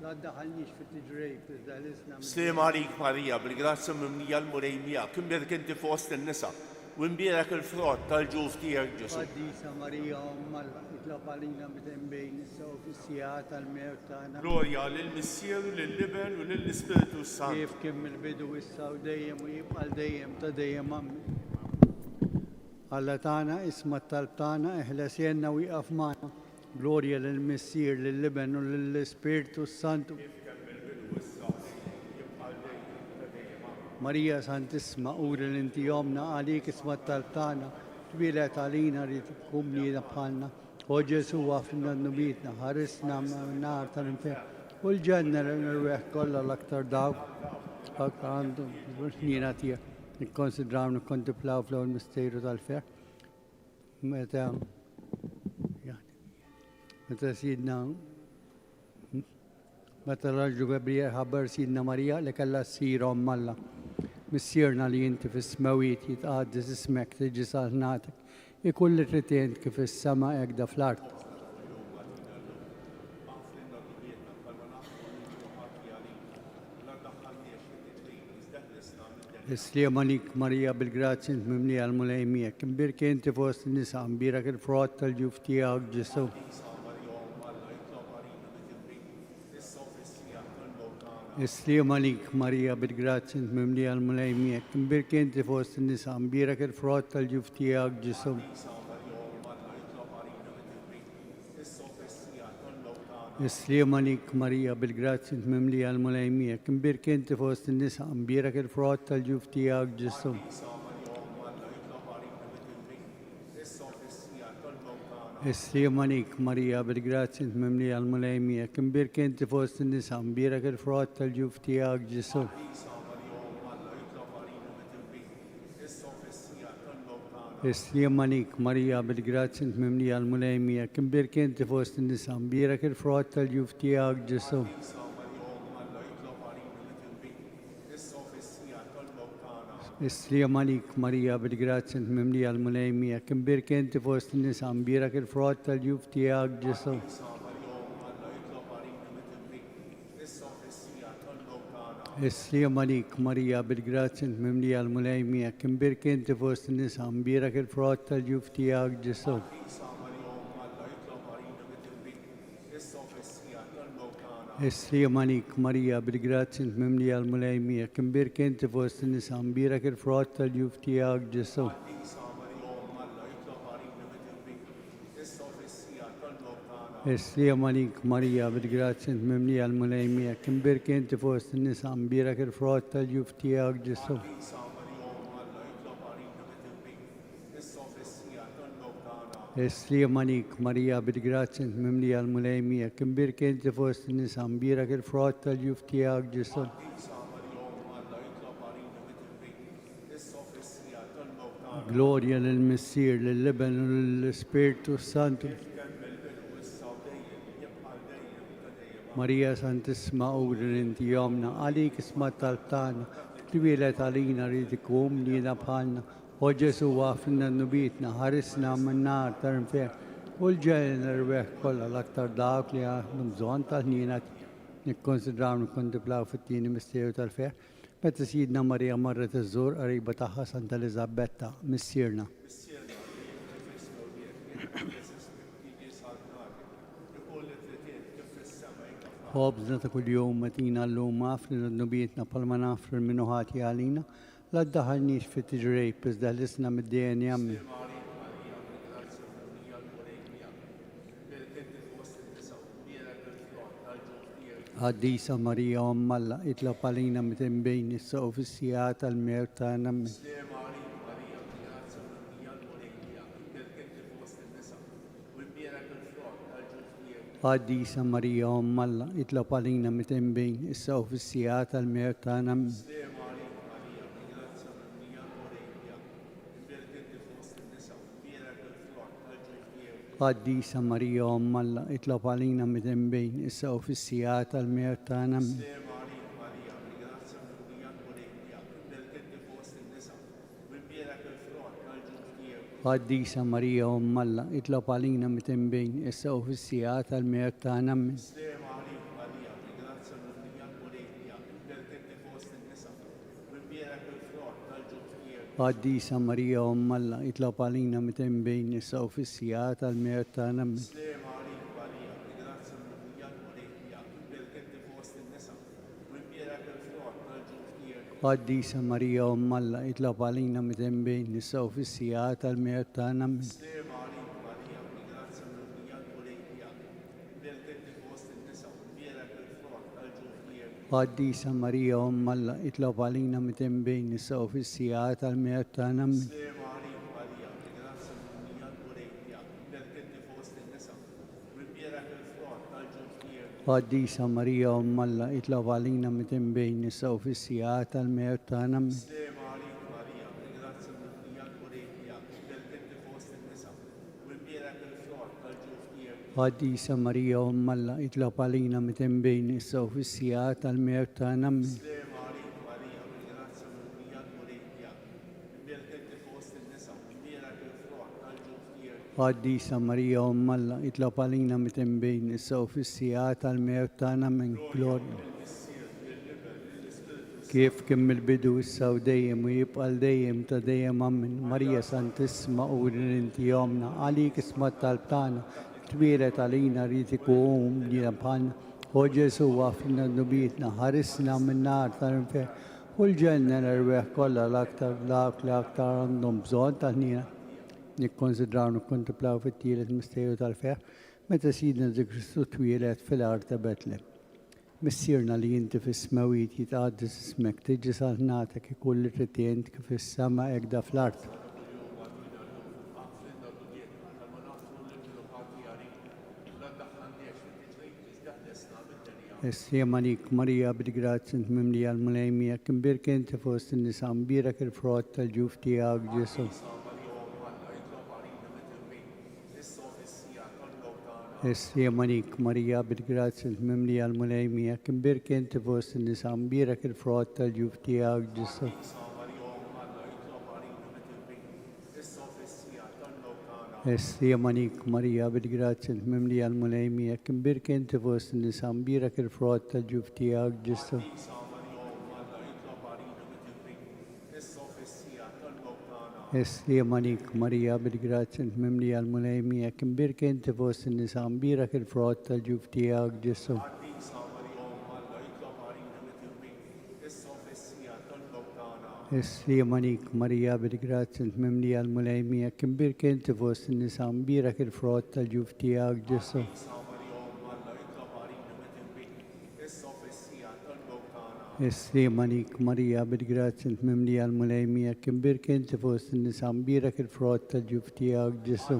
لا تدخلنيش في التجريب تزعلسنا. سلام عليك ماريا بالجراسة ممنية المريمية كمبيرك انت في وسط النساء ومبيرك الفروت تلجوف تيرك جسو. قديسة ماريا أم الله اطلب علينا بين السوء في السياعة الميرتانا. جلوريا للمسير ولللبن وللسبيرتو سانتو. كيف كمل بدو السوديم ويبقى ديم تديم أمي. هلتانا اسم الطلبتانا اهلسينا ويقف معنا. جلوريا للمسير لللبن وللسبيرتو سانتو. ماريا سانتسما أور انت يومنا عليك اسم الطلبتانا تبيلت علينا ريتكم لي بحالنا. وجسوا وافنا نبيتنا هرسنا من النار تنفع والجنة لنروح كل الأكثر داو أكثر عندهم نيناتيا نكونسيدرام نكونتبلاو فلو المستيرو تالفع متى سيدنا متى رجل جبريل خبر سيدنا ماريا لكلا سير أم الله مسيرنا اللي انت في السماويت يتقدس اسمك تجي صالحاتك يكون لترتين في السماء يقدر في الأرض. السلام عليك ماريا بالجراتس انت مملية الملايمية كمبيرك انت في وسط النساء امبيرك الفروت تلجوفتيها جسو. السلام عليك ماريا بالجراتس انت مملية الملايمية كمبيرك انت في وسط النساء امبيرك الفروت تلجوفتيها جسو. السلام عليك ماريا بالجراتس انت مملية الملايمية كمبيرك انت في وسط النساء امبيرك الفروت تلجوفتيها جسو. السلام عليك ماريا بالجراتس انت مملية الملايمية كمبيرك انت في وسط النساء امبيرك الفروت تلجوفتيها جسو. السلام عليك ماريا بالجراتس انت مملية الملايمية كمبيرك انت في وسط النساء امبيرك الفروت تلجوفتيها جسو. السلام عليك ماريا بالجراتس انت مملية الملايمية كمبيرك انت في وسط النساء امبيرك الفروت تلجوفتيها جسو. السلام عليك ماريا بالجراتس انت مملية الملايمية كمبيرك انت في وسط النساء امبيرك الفروت تلجوفتيها جسو. السلام عليك ماريا بالجراتس انت مملية الملايمية كمبيرك انت في وسط النساء امبيرك الفروت تلجوفتيها جسو. السلام عليك ماريا بالجراتس انت مملية الملايمية كمبيرك انت في وسط النساء امبيرك الفروت تلجوفتيها جسو. السلام عليك ماريا بالجراتس انت مملية الملايمية كمبيرك انت في وسط النساء امبيرك الفروت تلجوفتيها جسو. جلوريا للمسير لللبن وللسبيرتو سانتو. ماريا سانتسما أور انت يومنا عليك اسمها طلبتانا تبيلت علينا ريتكم لينا بحالنا وجسوا وافلنا نبيتنا هرسنا من نار تنفع والجاينا الربح كل الأكثر داوك ليا نمزون تهنينات نكونسيدرام نكونتبلاو في التين مستيو تلفع متى سيدنا ماريا مرة الزور قريبتها سانتا إليزابيتا مسيرنا. خبزنا كل يوم متينا اللوم مافرنا نبيتنا فلما نافر منه هاتي علينا لا تدخلنيش في التجريب بس دهلسنا من الدين يمي. قديسة ماريا أم الله اطلب علينا من بين السوء في السياعة الميرتانا من. قديسة ماريا أم الله اطلب علينا من بين السوء في السياعة الميرتانا من. قديسة ماريا أم الله اطلب علينا من بين السوء في السياعة الميرتانا من. قديسة ماريا أم الله اطلب علينا من بين السوء في السياعة الميرتانا من. قديسة مريا أم الله اطلب علينا متى بين النساء وفي الميت نم Slema عليك Maria, grazia mia, Morelia, perché foste nessa, quimbiera che frutta giustier, قديسة مريا أم الله اطلب علينا متى بين النساء وفي الميت نم Slema عليك Maria, grazia mia, Morelia, perché foste nessa, quimbiera che frutta giustier, قديسة مريا أم الله اطلب علينا متى بين النساء وفي الميت نم Slema عليك Maria, grazia mia, Morelia, perché foste nessa, quimbiera che frutta giustier, قديسة مريا أم الله اطلب علينا متى بين النساء وفي الميت نم Slema عليك Maria, grazia mia, Morelia, perché foste nessa, quimbiera che frutta giustier, قديسة مريا أم الله اطلب علينا متى بين النساء وفي الميت نم Slema عليك Maria, grazia mia, Morelia, perché foste nessa, quimbiera che frutta giustier, قديسة مريا أم الله اطلب علينا متى بين النساء وفي الميت نم جلوريا كيف كم البدو السوديم ويبقى الديم تديم من مريا سانتسما انت يومنا عليك اسمها طلبتانا كبيرة علينا ريتك وهم لنبهان وجسوا وافلنا نبيتنا هرسنا من نار تنفع والجنة الأرواح كلها الأكثر عندهم بزون تهنينا نكونسيدرار نكونتبلاو في التيلة مستيو تالفير متى سيدنا ذكر كريستوس تويلات في الأرض بتلم مسيرنا اللي انت في السماويت يتقدس اسمك تجي صنعتك كل رتينتك في السماء اجدا في الارض السيمانيك مريا بالجرات سنت ممليا الملايمية كمبير كنت فوست النساء بيرك الفروت الجوفتي اج جسو السيمانيك مريا بالجرات سنت ممليا الملايمية كمبير كنت فوست النساء بيرك الفروت الجوفتي اج جسو السيمانيك مريا بالجرات سنت ممليا الملايمية كمبير كنت فوست النساء بيرك الفروت الجوفتي اج جسو السيمانيك مريا بالجرات سنت ممليا الملايمية كمبير كنت فوست النساء بيرك الفروت الجوفتي اج جسو السيمانيك مريا بالجرات سنت ممليا الملايمية كمبير كنت فوست النساء بيرك الفروت الجوفتي اج جسو السيمانيك مريا بالجرات سنت ممليا الملايمية كمبير كنت فوست النساء بيرك الفروت الجوفتي اج جسو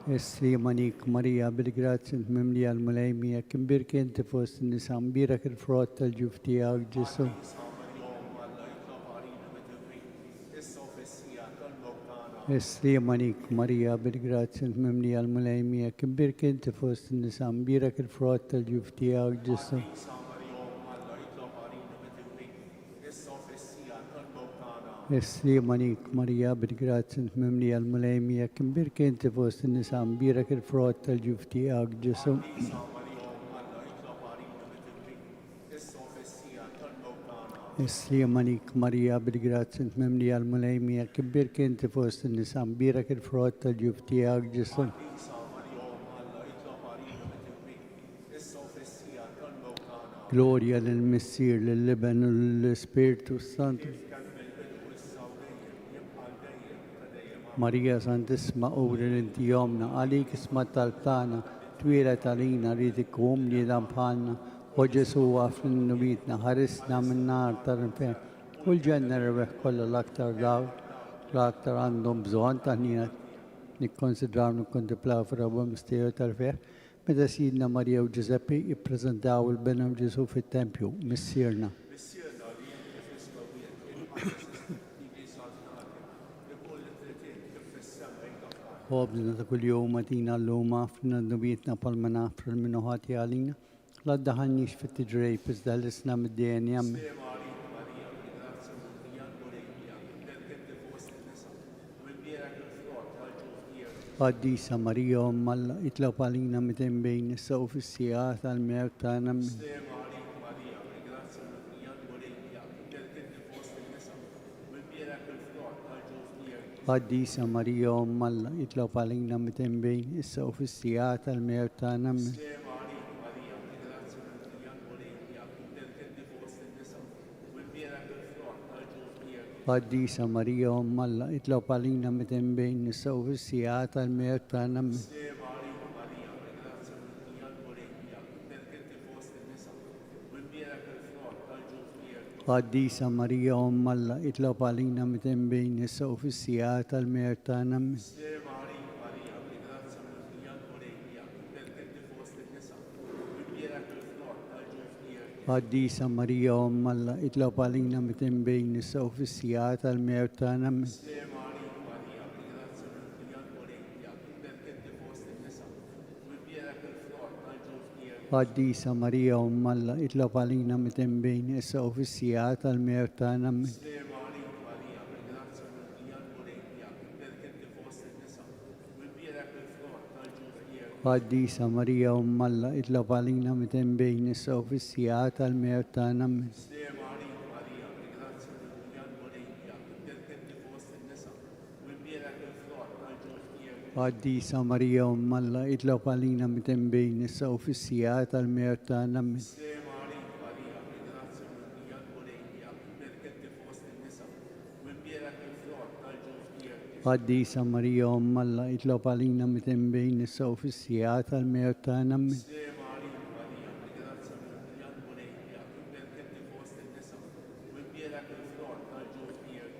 السيمانيك مريا بالجرات سنت ممليا الملايمية كمبير كنت فوست النساء بيرك الفروت الجوفتي اج جسو السيمانيك مريا بالجرات سنت ممليا الملايمية كمبير كنت فوست النساء بيرك الفروت الجوفتي اج جسو السيمانيك مريا بالجرات سنت ممليا الملايمية كمبير كنت فوست النساء بيرك الفروت الجوفتي اج جسو السيمانيك مريا بالجرات سنت ممليا الملايمية كبير كنت فوست النساء بيرك الفروت الجوفتي اج جسو جلوريا للمسير للبن للسبيرتو سانتو ماريا سانتسما أورن انت يومنا عليك اسمها طلبتانا تويلة علينا ريتك ومني لمبانا وجسوا وافلن نبيتنا هرسنا من نار ترنفين والجنة ربح كل الأكثر عندهم بزوان تهنينا نكونسيدرار نكونتبلاو في ربو مستيو ترفيه متى سيدنا ماريا وجوزيبي يبرزنتاو البنم جسو في التمبيو مسيرنا خوابنا كل يوم مدينة اللوم أفرنا نبيتنا بالمنا أفر منوهاتي علينا لا دهنيش في التجري بس دهلسنا مدين يم قديسة مريا أم الله اطلب علينا متين بين السوف السياث الميت نم قديسة مريم أم الله اطلب علينا متنبين إسا وفي السياعة الميرتانا من قديسة مريم أم الله اطلب علينا متنبين إسا وفي السياعة الميرتانا من قديسة مريم أم الله اطلب علينا متنبين إسا وفي السياعة الميرتانا من قديسة مريم أم الله اطلب علينا متنبين إسا وفي السياعة الميرتانا من قديسة مريم أم الله اطلب علينا متنبين إسا وفي السياعة الميرتانا من قديسة مريم أم الله اطلب علينا متنبين إسا وفي السياعة الميرتانا من قديسة مريم أم الله اطلب علينا متنبين إسا وفي السياعة الميرتانا من قديسة مريم أم الله اطلب علينا متنبين إسا وفي السياعة الميرتانا من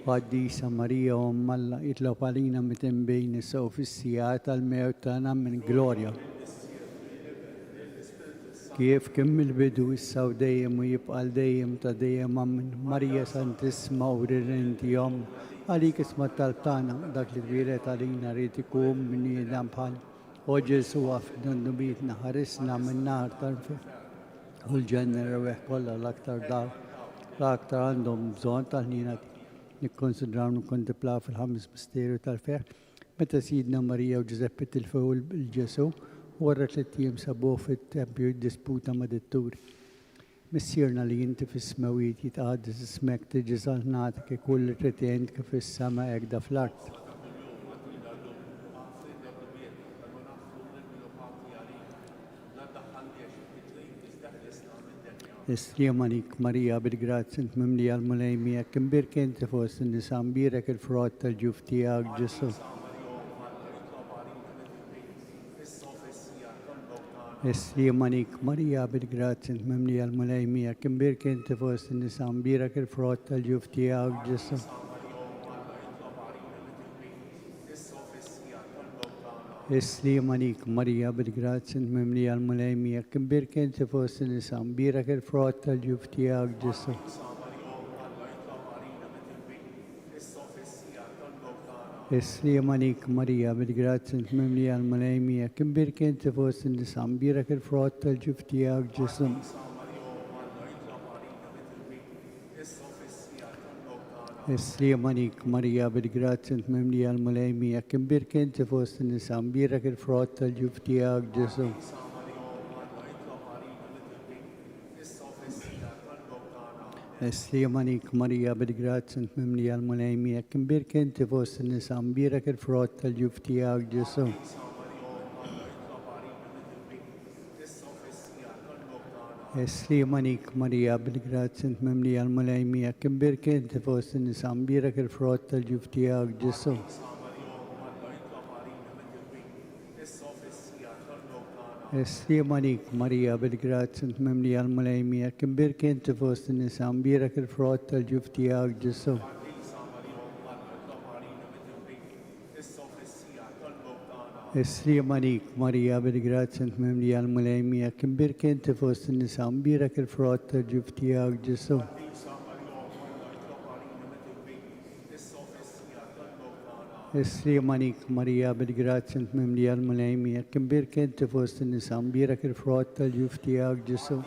قديسة مريم أم الله اطلب علينا متنبين إسا وفي السياعة الميرتانا من جلوريا كيف كمل بدو السودايم ويبقى الدايم تدايم من مريا سانتسما ورنت يوم عليك اسم تلتانا داك الويلة علينا ريتكم من يدام بحال وجسوا في نبيتنا حرسنا من نار طرفه والجنة روح كلها الأكثر دار الأكثر عندهم بزون تهنينا نكونسدرام نكونتبلا في الخمس مستير وتلفير متى سيدنا ماريا وجوزيبي الفول الجسو ورا 3 أيام سابوه في التمبيو ديسبوتا مدتوري مسيرنا اللي انت في السماويت يتقدس اسمك تجي صنعتك كل رتي عندك في السماء اجدا في الارض Estriamanik Maria Birgratsent Mimli Almulemia Kimbir Kentefos in the Sambira Frota Juftia Jesu. Estriamanik Maria Birgratsent Mimli Almulemia Kimbir Kentefos in the Sambira Frota Juftia Jesu. Estriamanik Maria Birgratsent Mimli Almulemia Kimbir Kentefos in the Sambira Frota Juftia Jesu. Estriamanik Maria Birgratsent Mimli Almulemia Kimbir Kentefos in the Sambira Frota Juftia Jesu. Estriamanik Maria Birgratsent Mimli Almulemia Kimbir Kentefos in the Sambira Frota Juftia Jesu. Estriamanik Maria Birgratsent Mimli Almulemia Kimbir Kentefos in the Sambira Frota Juftia Jesu. Estriamanik Maria Birgratsent Mimli Almulemia Kimbir Kentefos in the Sambira Frota Juftia Jesu. Estriamanik Maria Birgratsent Mimli Almulemia Kimbir Kentefos in the Sambira Frota Juftia Jesu. Estriamanik Maria Birgratsent Mimli Almulemia Kimbir Kentefos in the Sambira Frota Juftia Jesu. Estriamanik Maria Birgratsent Mimli Almulemia Kimbir Kentefos in the Sambira Frota Juftia Jesu.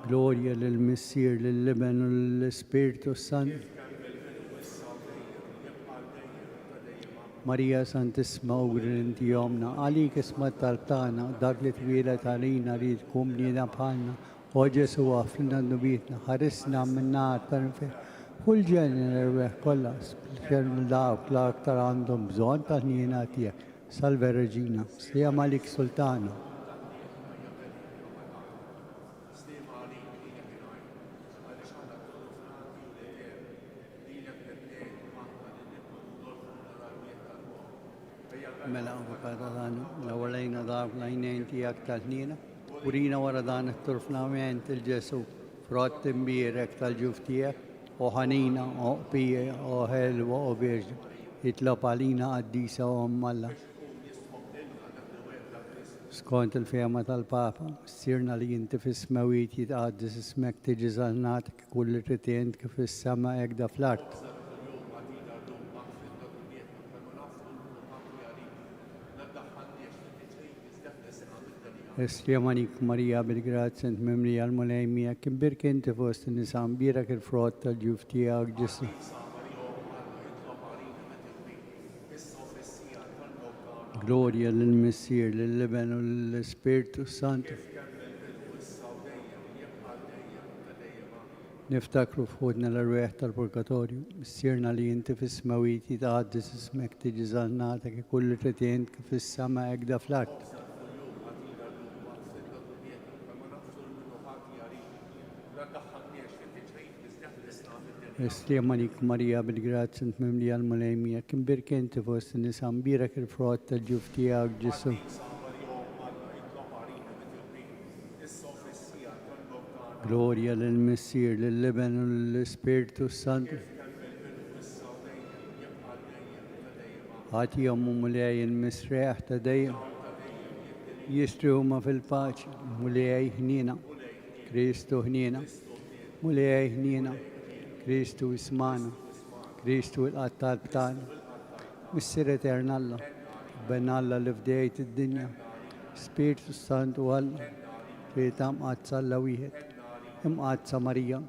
Gloria للمسير للابن وللسبيرتو سان Maria Santissima Ugrinti Yomna, Ali Kismat Tartana, Daglit Virat Alina Rid Kumni Napana, وجسوا وافلنا نبيتنا حرسنا من نار تنفي كل جنة الأرواح كلها كان لا لا أكثر عندهم بزون تهنيناتية سالفة رجينا يا ملك سلطانه ملا وكذا لولينا ضعف لينين تياك تهنينا ورينا وردان الطرفنا وين تلجسوا فرات تنبير تلجوفتيك وحنينا او بيه او هيل او بيرج يطلب علينا قديسة وام الله سكونت الفيمة البابا سيرنا لي انت في السماويت يتقدس اسمك تجي زلناتك كل رتين في السماء اكدا فلات Esliamanic Maria Belgrad Saint Memory Almolemia Kimber Kente Fost in Sambira Frota Juftia Jesse Gloria lil Messier lil Lebano lil Spiritus Santo نفتكروا في خدنا للرواح البركاتوريو سيرنا لي انت في السماويت تقدس اسمك تجي زلناتك كل رتين في السماء اجدا فلات Esliamanic Maria Belgrad Saint Memory Almolemia Kimber Kente Fost in Sambira Frota Juftia Gesù Gloria lil Messier lil Lebano lil Spiritus Santo هاتي أم مولاي المسرح تدين يسترهما في الباش مولاي هنينا كريستو هنينا مولاي هنينا كريستو اسمانا كريستو القتال بتاعنا مسيرة الله بنا الله لفداية الدنيا سبيرتو سانتو والله في تام آتسا لويهت ام آتسا مريم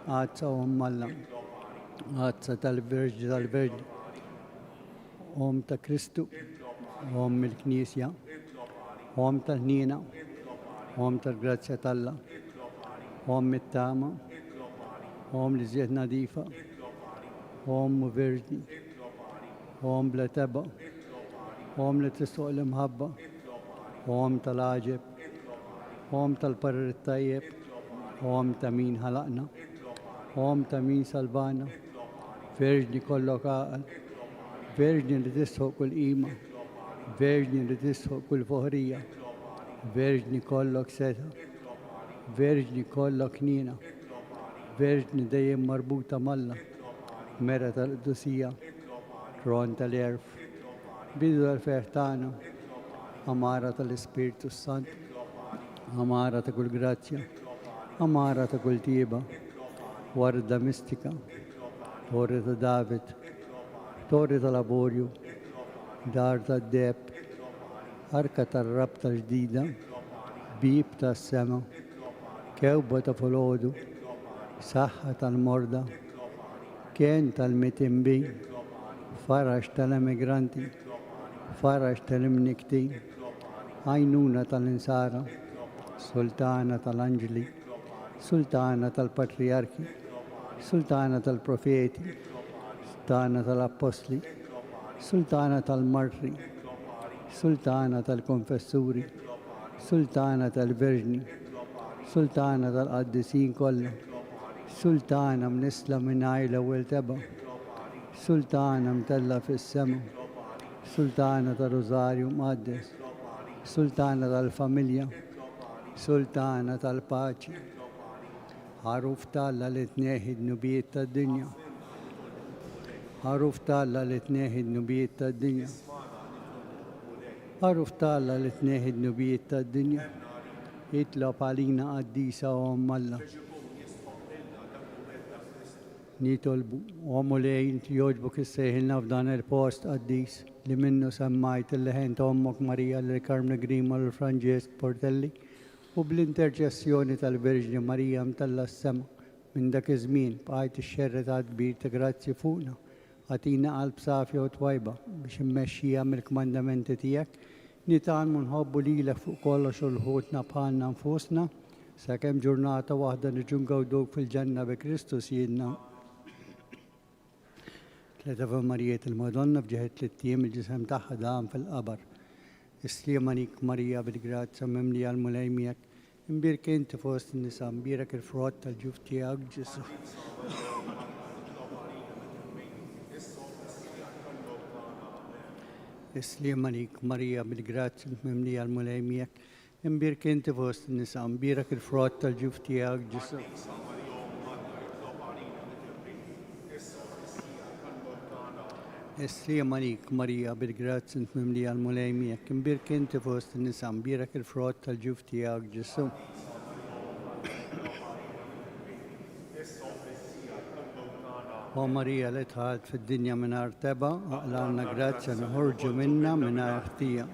آتسا أم الله آتسا تالفرج أم تا كريستو أم الكنيسيا أم تهنينا أم تالجراتشة الله أم التامة أم لزيت نظيفة أم فيرجن أم لتبا أم لتسوء المحبة أم تلاجب أم تالبرر الطيب أم تمين هلقنا أم تمين سلبانا فيرجن كله قائل فيرجن لتسوء كل قيمة فيرجن لتسوء كل فهرية فيرجن كله كسيتها فيرجن كله كنينة فيرجن دايم مربوطة مالله مرة القدسية رون تاليرف بدو الفيرتانا أمارة الإسبيرتو سانت أمارة كل جراتيا أمارة كل تيبة وردة ميستيكا تورة دافيد تورة لابوريو دارة الدب حركة الربطة الجديدة بيبتا السما كوبة فلودو صحة المرضى كانت المتنبي فرش الميجرانتي فرش المنكتي عينونة الإنسارة سلطانة الأنجلي سلطانة البطريركي سلطانة البروفيتي سلطانة الأبوستلي سلطانة المرري سلطانة الكونفسوري سلطانة الفيرجني سلطانة القديسين كلهم سلطانة منسلة من عائلة والتبا سلطانة متلة في السماء سلطانة الروزاريو مقدس سلطانة الفاميليا سلطانة الباتشي حروف تالا لتناهد نبية الدنيا حروف تالا لتناهد نبية الدنيا حروف تالا لتناهد نبية الدنيا يطلب علينا قديسة وأم الله نيطلبوا ومولاي يوجبك السهلنا في دان البوست قديس اللي منه سمايت اللي هنت أمك ماريا اللي كارمن جريما الفرانجيسك بورتلي وبالانترجسيون الفيرجن ماريا متلا السما من داك الزمين بآية الشر تدبير تجراتي فوقنا أعطينا قلب صافي وطيبة باش نمشي أمرك ماندامنت تياك نتعلم نحب ليلك فوق كل شلهوتنا بحالنا أنفسنا sakemm ġurnata waħda niġungaw dawk fil-ġenna bi Kristus jiedna. Tliet Ave Marijiet il-Madonna fġeħet tliet il-ġisem tagħha dam fil-qabar. Isliemanik Marija bil-grazza mimlija l-mulejmiek, imbirek inti fost in-nisa, imbirek il-frott tal-ġuf tiegħek Ġesu. Isliemanik Marija bil-grazza mimlija l-mulejmiek, imbirek inti fost in-nisa, imbirek il-frott tal-ġuf tiegħek Ġesu. Isliemanik Marija bil-grazza mimlija l-mulejmiek, imbirek inti fost in-nisa, imbirek il-frott tal-ġuf tiegħek Ġesu. O Marija li tħalt fid-dinja mingħajr teba, aqlalna grazzja noħorġu minnha mingħajr ħtija.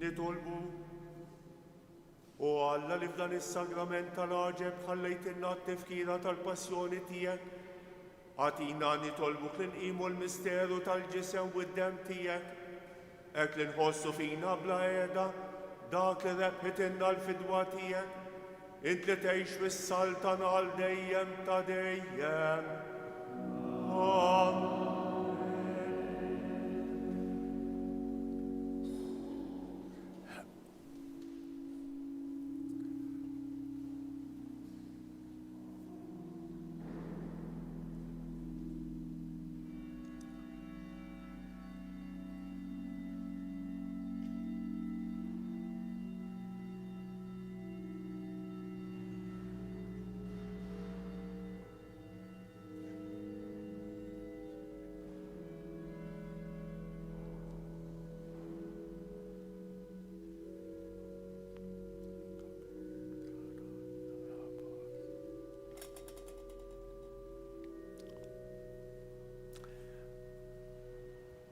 Nitolbu u Alla li f'dan is-sagrament tal-għaġeb ħallejtilna t-tifkira tal-passjoni tiegħek. Għatina nitolbuk li nqimu l-misteru tal-ġisem u d-dem tiegħek. Hekk li nħossu fina bla qiegħda dak li rebħitilna l-fidwa tiegħek. Int li tgħix fis-saltan għal dejjem ta' dejjem. Amen.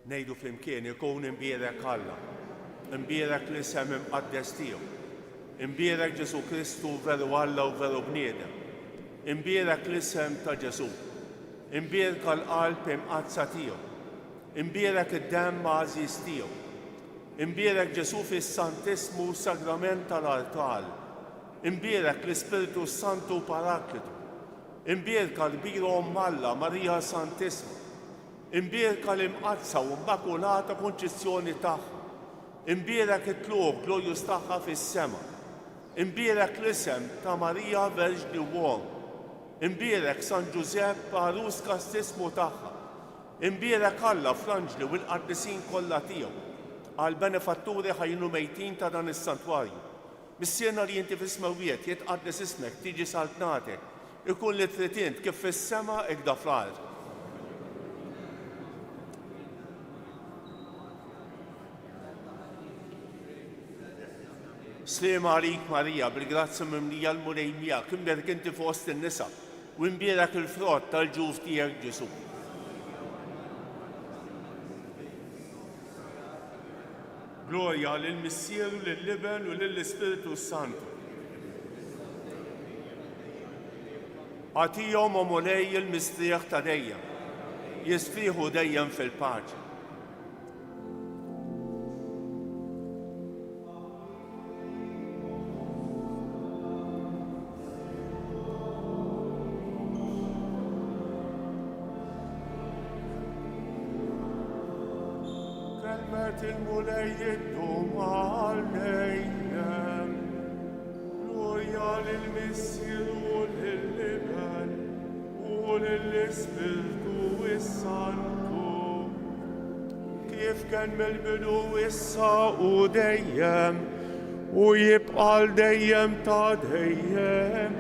Nejdu flimkien ikun imbierek Alla, imbierek l-isem imqaddes tiegħu, imbierek Ġesu Kristu veru Alla u veru bniedem, imbierek l-isem ta' Ġesu, imbierek l-qalb imqazza tiegħu, imbierek id-demm għażiż tiegħu, imbierek Ġesu fis-Santismu sagrament tal-altar, imbierek l-Ispiritu Santu Paraklitu, imbierek l-Bira Alla Marija Santisma, imbierka l-imqazza u immakulata konċizzjoni tagħha, imbierek it-tlub glorjus tagħha fis-sema, imbierek l-isem ta' Marija Verġni Uom, imbierek San Ġusepp għarus kastismu tagħha, imbierek Alla fl-anġli u l-qaddisin kollha tiegħu, għal benefatturi ħajnu mejtin ta' dan is-santwarju. Missiena li inti fis-smawiet jitqaddes ismek tiġi saltnatek, ikun li trid int kif fis-sema hekk da fl-ard. Slima għalik Marija, bil-grazza mimlija l-mulejmija, imbierek inti fost in-nisa, u imbierek il-frott tal-ġuf tiegħek Ġesu. Glorja lill-Missieru, lill-Liben u lill-Ispiritu Santu. Għatihom omolej il-mistrieħ ta' dejjem, jisfriħu dejjem fil-paċi. Rahmet il-mulejjiddum għal-nejjem. Gloria lill-Missieru lill-Liben u lill-Ispirtu is-Santu. Kif kien mill-bidu issa u dejjem u jibqal dejjem ta' dejjem.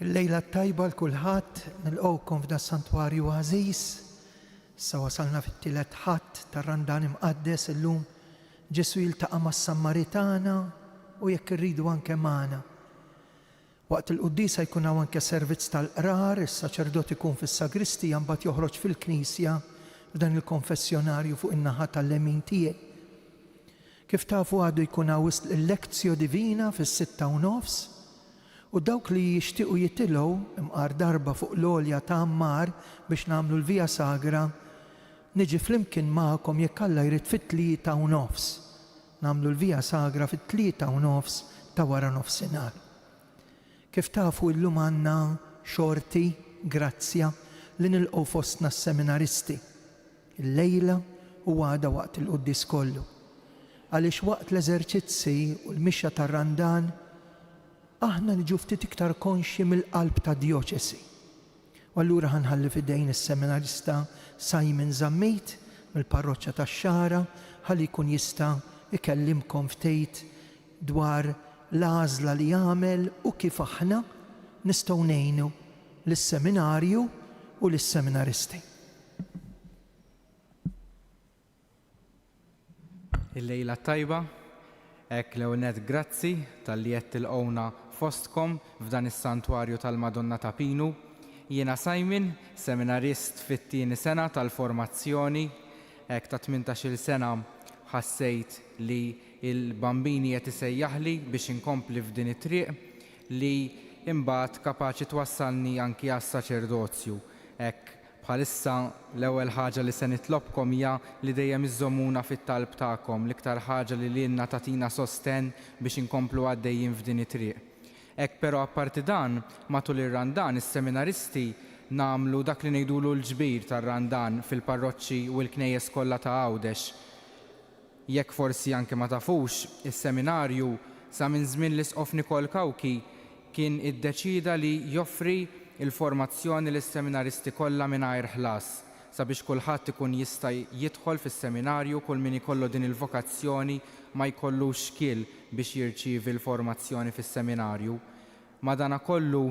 Il-lejla tajba l-kulħadd nilqgħukom f'da santwarju għażiż. Issa wasalna fit-tielet ħadd tar-Randan imqaddes illum Ġesu jiltaqa' mas-Sammaritana u jekk irridu anke magħna. Waqt il-qudiesa jkun hawn anke servizz tal-qrar, is-saċerdot ikun fis-sagristija mbagħad joħroġ fil-Knisja f'dan il-konfessjonarju fuq in-naħa tal-lemin tiegħi. Kif tafu għadu jkun hawn il-lezzjo divina fis-6:30 u dawk li jixtiequ jitilgħu imqar darba fuq l-għolja ta' Ammar biex nagħmlu l-Via Sagra, niġi flimkien magħkom jekk Alla jrid fit-3:30. Nagħmlu l-Via Sagra fit-3:30 ta' wara nofsinhar. Kif tafu llum għandna xorti, grazzja li nilqgħu fostna s-seminaristi. Il-lejla u għada waqt il-qudies kollu. Għaliex waqt l-eżerċizzi u l-mixja tar-Randan aħna niġu ftit iktar konxi mill-qalb ta' dioċesi. U allura ħanħalli fidejn is-seminarista Simon Zammejt mill-parroċċja tax-Xara ħalli jkun jista' ikellimkom ftit dwar l-għażla li jagħmel u kif aħna nistgħu ngħinu lis-seminarju u lis-seminaristi. Il-lejla tajba, hekk l-ewwel grazzi tal-li qed tilqgħuna fostkom f'dan is-santwarju tal-Madonna ta' Pinu. Jiena Simon, seminarist fit-tieni sena tal-formazzjoni, hekk ta' 18-il sena ħassejt li l-bambini qed isejjaħli biex inkompli f'din it-triq li imbagħad kapaċi twassalni anki għas-saċerdozju. Hekk bħalissa l-ewwel ħaġa li se nitlobkom hija li dejjem iżommuna fit-talb tagħkom, l-iktar ħaġa li lilna tagħtina sosten biex inkomplu għaddejjin f'din it-triq. Hekk però apparti dan, matul ir-Randan is-seminaristi nagħmlu dak li ngħidulu l-ġbir tar-Randan fil-parroċċi u l-knejjes kollha ta' Għawdex. Jekk forsi anke ma tafux, is-seminarju sa minn żmien l-Isqof Nikol Kawki kien iddeċida li joffri il-formazzjoni lis-seminaristi kollha mingħajr ħlas sabiex kulħadd ikun jista' jidħol fis-seminarju kull min ikollu din il-vokazzjoni ma jkollux xkiel biex jirċievi l-formazzjoni fis-seminarju. Madankollu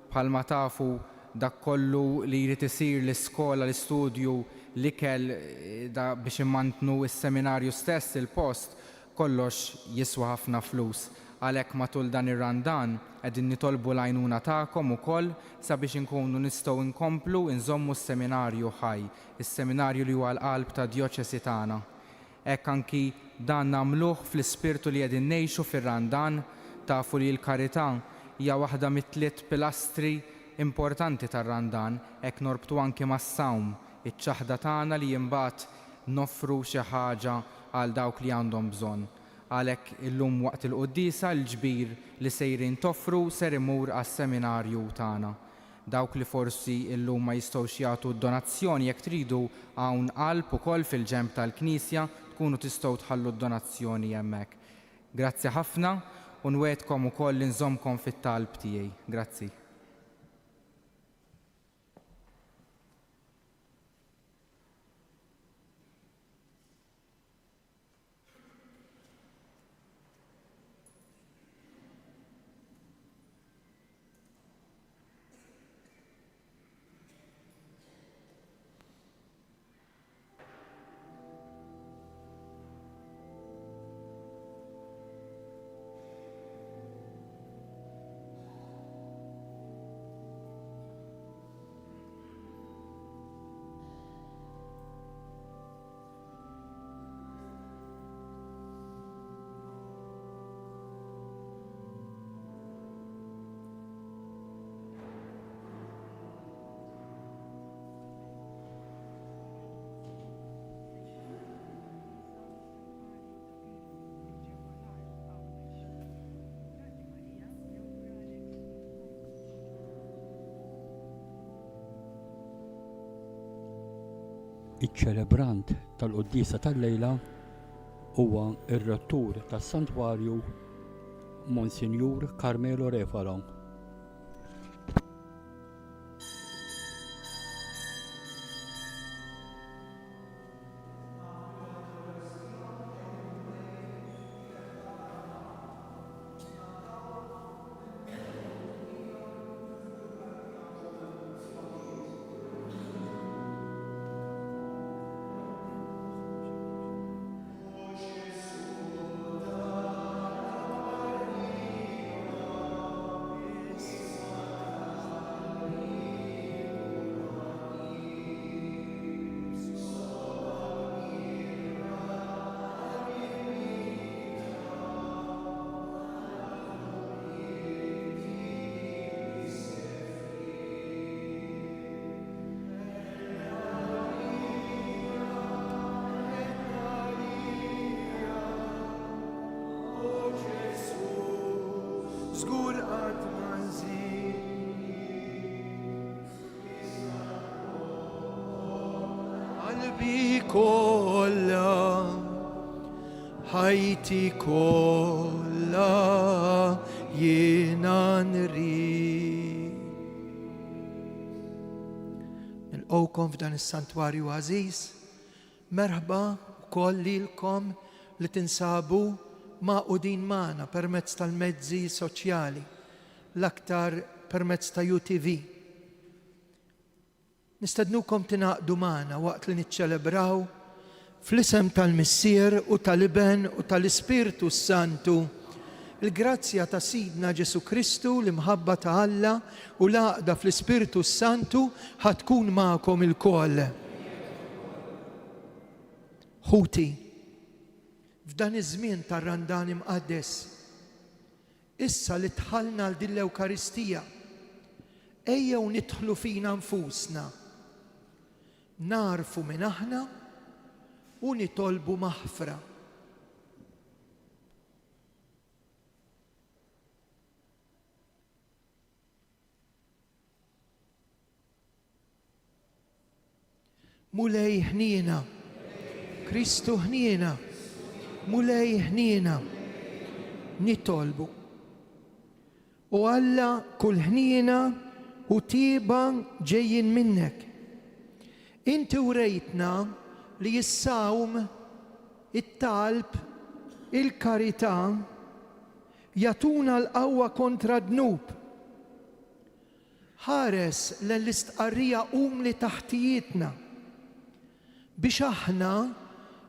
bħalma tafu dak kollu li jrid isir l-iskola, l-istudju, l-ikel biex immantnu s-seminarju stess il-post, kollox jiswa ħafna flus. Għalhekk matul dan ir-Randan qegħdin nitolbu l-għajnuna tagħkom ukoll sabiex inkunu nistgħu nkomplu nżommu s-seminarju ħaj, is-seminarju li huwa l-qalb ta' djoċesi tagħna. Hekk anki dan nagħmluh fl-ispirtu li qegħdin ngħixu fir-Randan, tafu li l-karità hija waħda mit-tliet pilastri importanti tar-Randan, hekk norbtu anki mas-sawm, iċ-ċaħda tagħna li imbagħad noffru xi ħaġa għal dawk li għandhom bżonn. Għalhekk illum waqt il-qudiesa l-ġbir li sejrin toffru ser imur għas-seminarju tagħna. Dawk li forsi illum ma jistgħux jagħtu d-donazzjoni jekk tridu hawn qalb ukoll fil-ġenb tal-Knisja tkunu tistgħu tħallu d-donazzjoni hemmhekk. Grazzi ħafna u nwiegħdkom ukoll li nżommkom fit-talb tiegħi. Grazzi. Iċ-ċelebrant tal-qudiesa tal-lejla huwa ir-rettur tas-Santwarju Monsinjur Carmelo Refalo. Żgur qatt ma nżid qalbi kollha ħajti kollha jiena nrid. Nilqgħukom f'dan is-santwarju għażiż, merħba wkoll lilkom li tinsabu maqudin magħna permezz tal-mezzi soċjali, l-aktar permezz ta' UTV. Nistednukom tingħaqdu magħna waqt li niċċelebraw fl-isem tal-Missier u tal-Iben u tal-Ispirtu Santu il-grazzja ta' Sidna Ġesu Kristu l-imħabba ta' Alla u l-għaqda fl-Ispirtu Santu ħatkun magħkom il-koll. Ħuti, f'dan iż-żmien tar-Randan imqaddes, issa li tħallna l din l-Ewkaristija, ejjew nidħlu fina nfusna, narfu minn aħna u nitolbu maħfra. Mulej ħniena, Kristu ħniena, mulej ħniena, nitolbu. U Alla kull ħniena u tiba ġejjin minnek. Inti urejtna li jissawm, it-talb, il-karità jatuna l-qawwa kontra dnub. Ħares l-istqarrija li taħtijietna biex aħna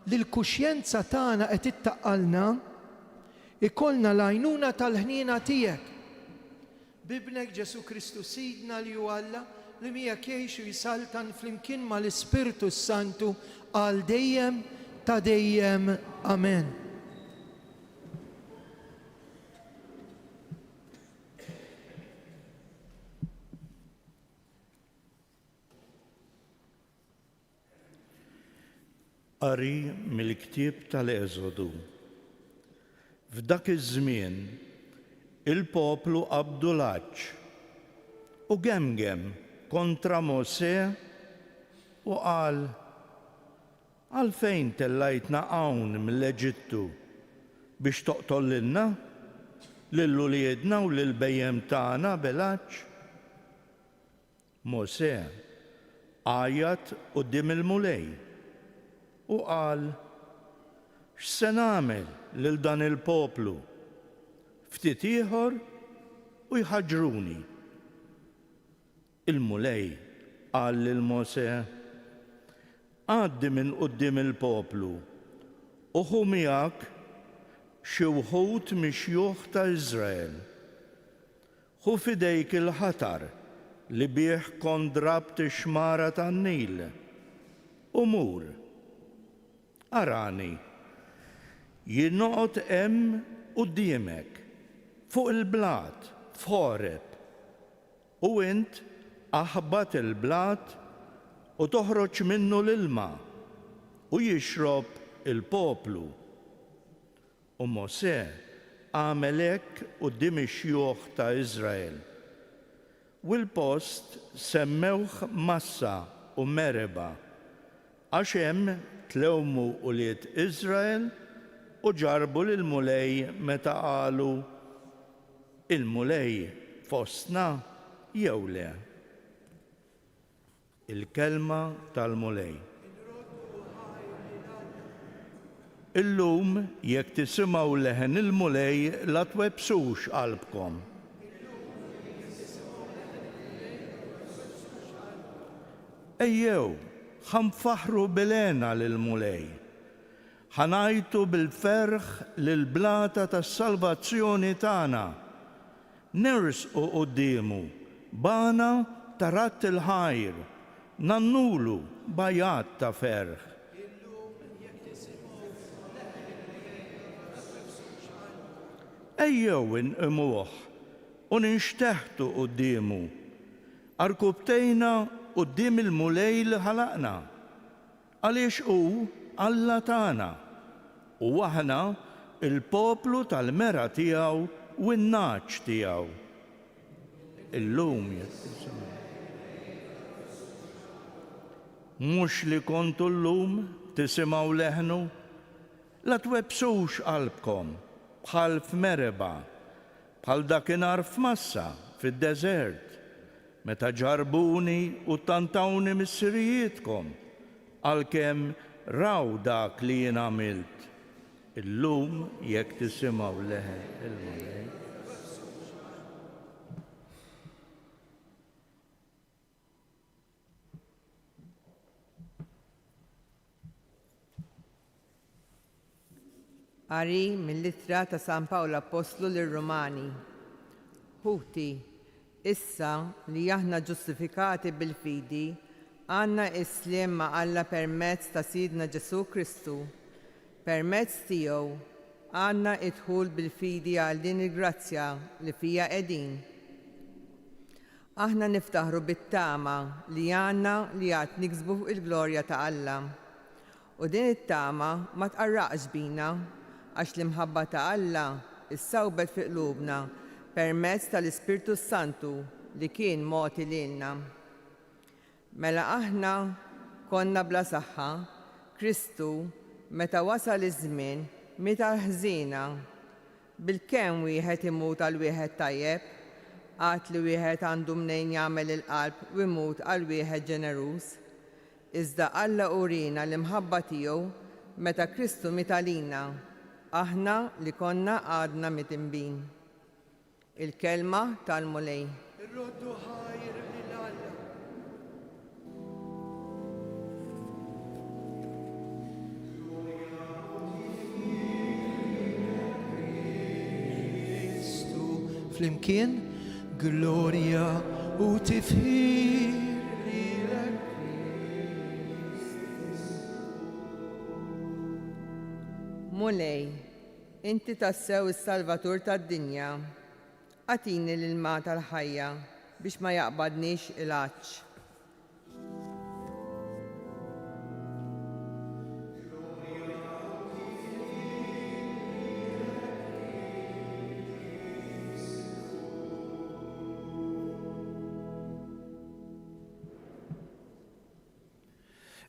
li l-kuxjenza tagħna qed ittaqqalna ikollna l-għajnuna tal-ħniena tiegħek. Bibnek Ġesu Kristu Sidna li hu Alla li miegħek jgħix u jisaltan flimkien mal-Ispirtu Santu għal dejjem ta' dejjem. Amen. Qari mill-ktieb tal-Eżodu. F'dak iż-żmien il-poplu qabdu l-għaġġ u gemgem kontra Mosè u qal: għalfejn tellajtna hawn mill-Eġittu biex toqtollilna lill-uliedna u lill-bejjem tagħna bil-għaġġ? Mosè għajjat quddiem il-mulej u qal: x'se nagħmel lil dan il-poplu? Ftit ieħor u jħaġruni. Il-mulej qal lil Mosè: għaddi minn quddiem il-poplu u ħu miegħek xi wħud mix-xjuħ ta' Iżrael. Ħu fidejk il-ħatar li bih kont drabt ix-xmara tan-Nil u mur. Arani, jien noqgħod hemm quddiemek fuq il-blat f'Ħoreb u int aħbad il-blat u toħroġ minnu l-ilma u jixrob il-poplu. U Mosè għamel hekk quddiem ix-xjuħ ta' Iżrael. U l-post semmewh Massa u Mereba għax hemm tlewmu ulied Iżrael u ġarbu lill-mulej meta qalu: il-mulej fostna jew le. Il-kelma tal-mulej. Illum jekk tisimgħu leħen il-mulej la twebsux qalbkom. Ejjew, ħanfaħru bil-għena lill-mulej. Ħanajtu bil-ferħ lill-blata tas-salvazzjoni tagħna. Nersqu qudiemu bana ta' ratt il-ħajr, nannulu bajat ta' ferħ. Ejjew inqimuh u ninxteħtu qudiemu. Arkubtejna quddiem il-mulej li ħalaqna, għaliex hu Alla tagħna u aħna il-poplu tal-mera tiegħu u n-naċ tiegħu. Illum mhux li kontu llum tisimgħu leħnu, la twebsux qalbkom bħal f'Mereba, bħal dakinhar f'Massa fid-deżert, meta ġarbuni u tantawni mis-sirijietkom, għalkemm raw dak li jien għamilt. Illum jekk tisimgħu leħen il-mulej. Qari mill-Ittra ta' San Pawlu Apostlu lir-Rumani. Ħuti, issa li aħna ġustifikati bil-fidi, għandna isliem ma' Alla permezz ta' Sidna Ġesu Kristu. Permezz tiegħu għandna idħul bil-fidi għal din il-grazzja li fija qegħdin. Aħna niftaħru bit-tama li għandna li għad niksbu fuq il-glorja ta' Alla. U din it-tama ma tqarraqx bina għax l-imħabba ta' Alla issawbet fi qlubna permezz tal-Ispirtu Santu li kien mogħti lilna. Mela aħna konna bla saħħa, Kristu meta wasal iż-żmien meta ħżina bil-kemm wieħed imut għal wieħed tajjeb, għad li wieħed għandu mnejn jagħmel il-qalb u jmut għal wieħed ġeneruż. Iżda Alla urina l-imħabba tiegħu meta Kristu mita lina, aħna li konna għadna mitinbin. Il-kelma tal-mulej. Irroddu ħajr lil Alla. Flimkien, glorja u tifħir lilek. Mulej, inti tassew is-Salvatur tad-dinja, għatini l-ilma tal-ħajja biex ma jaqbadniex il-għaċ.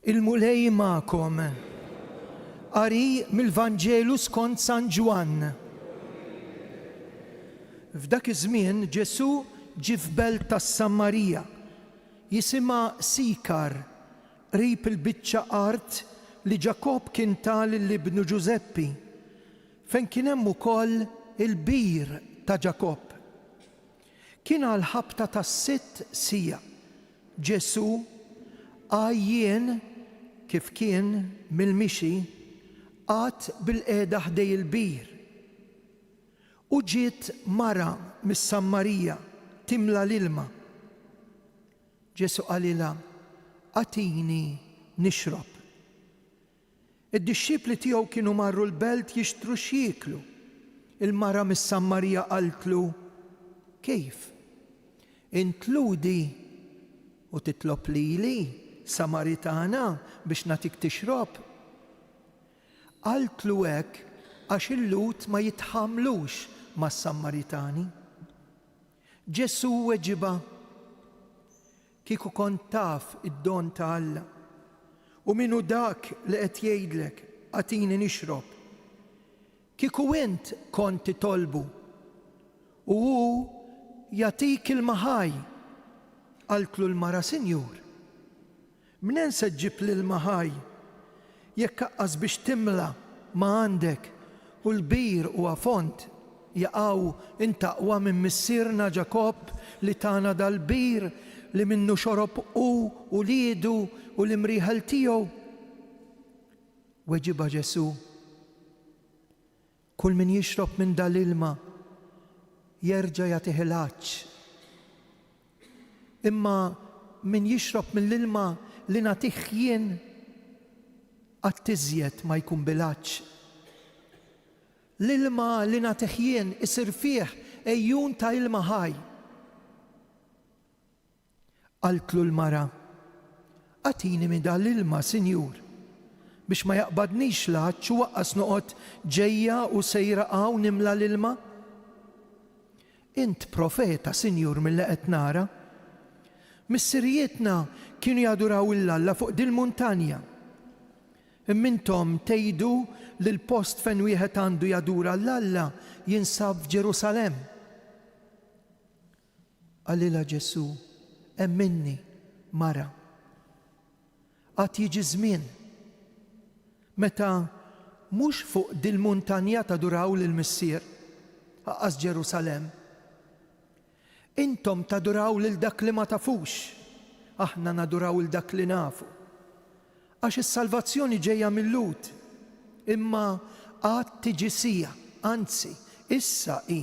Il-mulej ma'kom. Qari mill-Vanġelu skont San Ġwan. F'dak iż-żmien Ġesu ġie f'belt tas-Sammarija jisimha Sikar, qrib il-biċċa art li Ġakob kien tal l-ibnu Ġuseppi, fejn kien hemm ukoll il-bir ta' Ġakob. Kien għal ħabta tas-sitt sija. Ġesu għajjien kif kien mill-mixi għad bil-qiegħda ħdej il-bir. U ġiet mara mis-Sammarija timla l-ilma. Ġesu qalilha, għatini nixrob. Id-dixxipli tiegħu kienu marru l-belt jixtru x'jieklu. Il-mara mis-Sammarija qaltlu, kejf? Intludi u titlob lili Samaritana biex natik tixrob. Qaltlu hekk għax il-lut ma jitħamlux mas-Sammaritani. Ġesu weġiba, kieku kont taf id-don ta' Alla u minnu dak li qed jgħidlek għatini nixrob. Kieku int kont titolbu u hu jagħtik il-maħaj. Qaltlu l-mara, Sinjur, minen se ġġib l-maħaj jekk aqqas biex timla ma għandek u l-bir u font jaqgħu intaqwa minn missierna Ġakob li tana dal-bir li minnu xorob u liedu u l-imriħal tiegħu. Weġiba Ġesu, kull min jixrob minn dal-ilma jerġa' jagħtih il-għaġġ. Imma min jixrob mill-ilma li nagħtih jien qatt iżjed ma jkun bil-għaġġ. L-ilma li nagħtih jien isir fih ejjun ta' ilma ħaj. Qaltlu l-mara, għatini minn dan l-ilma, Sinjur, biex ma jaqbadnix l-għaġġ u waqqas noqgħod ġejja u sejra hawn nimla l-ilma. Int profeta, Sinjur, mill-li qed nara. Missirietna kienu jaduraw l-Alla fuq dil-muntanja. Immintom tgħidu li l-post fejn wieħed għandu jadura l-Alla jinsab f'Ġerusalem. Għalilha Ġesu, hemm minni mara. Qatt jiġi żmien meta mhux fuq dil-muntanja taduraw lill-Missier ħaqqas Ġerusalem. Intom taduraw lil dak li ma tafux, aħna naduraw lil dak li nafu. Għax is-salvazzjoni ġejja mill-Lut, imma għad tiġi sija, anzi, issa hi.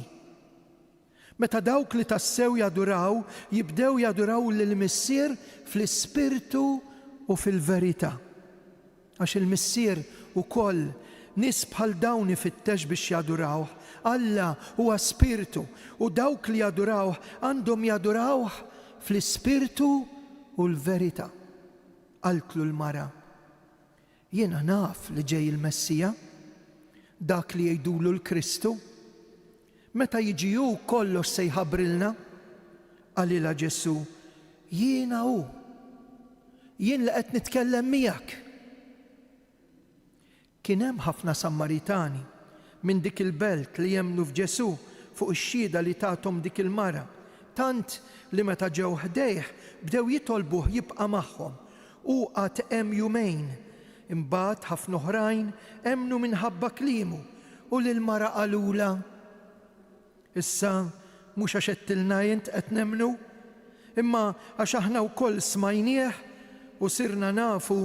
Meta dawk li tassew jaduraw, jibdew jaduraw lill-Missier fl-ispirtu u fil-verità. Għax il-Missier ukoll Nis bħal dawn ifittex biex jadurawh. Alla huwa spiritu u dawk li jadurawh għandhom jadurawh fl-ispirtu u l-verità. Qaltlu l-mara. Jiena naf li ġej il-Messija, dak li jgħidulu l-Kristu, meta jiġi hu kollox se jħabbrilna, għalila Ġesu, jiena hu, jien li qed nitkellem miegħek. Kien hemm ħafna Sammaritani minn dik il-belt li jemmnu f'Ġesu fuq ix-xhieda li tagħthom dik il-mara, tant li meta ġew ħdejh bdew jitolbuh jibqa' magħhom u qatt hemm jumejn. Imbagħad ħafna oħrajn emmnu minħabba kliemu u lill-mara qalula, issa mhux għax qedtilna int qed nemmnu, imma għax aħna wkoll smajnieh u sirna nafu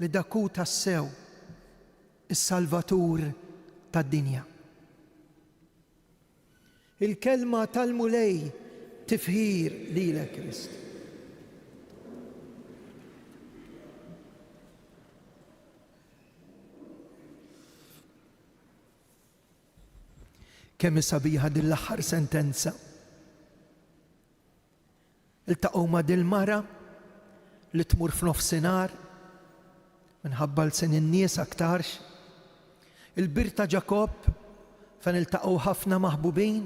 li dak hu tassew is-Salvatur tad-dinja. Il-kelma tal-mulej tifħir lilek Krist. Kemm sabiħa din l-aħħar sentenza. Iltaqgħu ma' dil-mara li tmur f'nofsinhar minħabba l-sen in-nies aktarx. Il-bir ta' Ġakob fejn iltaqgħu ħafna maħbubin,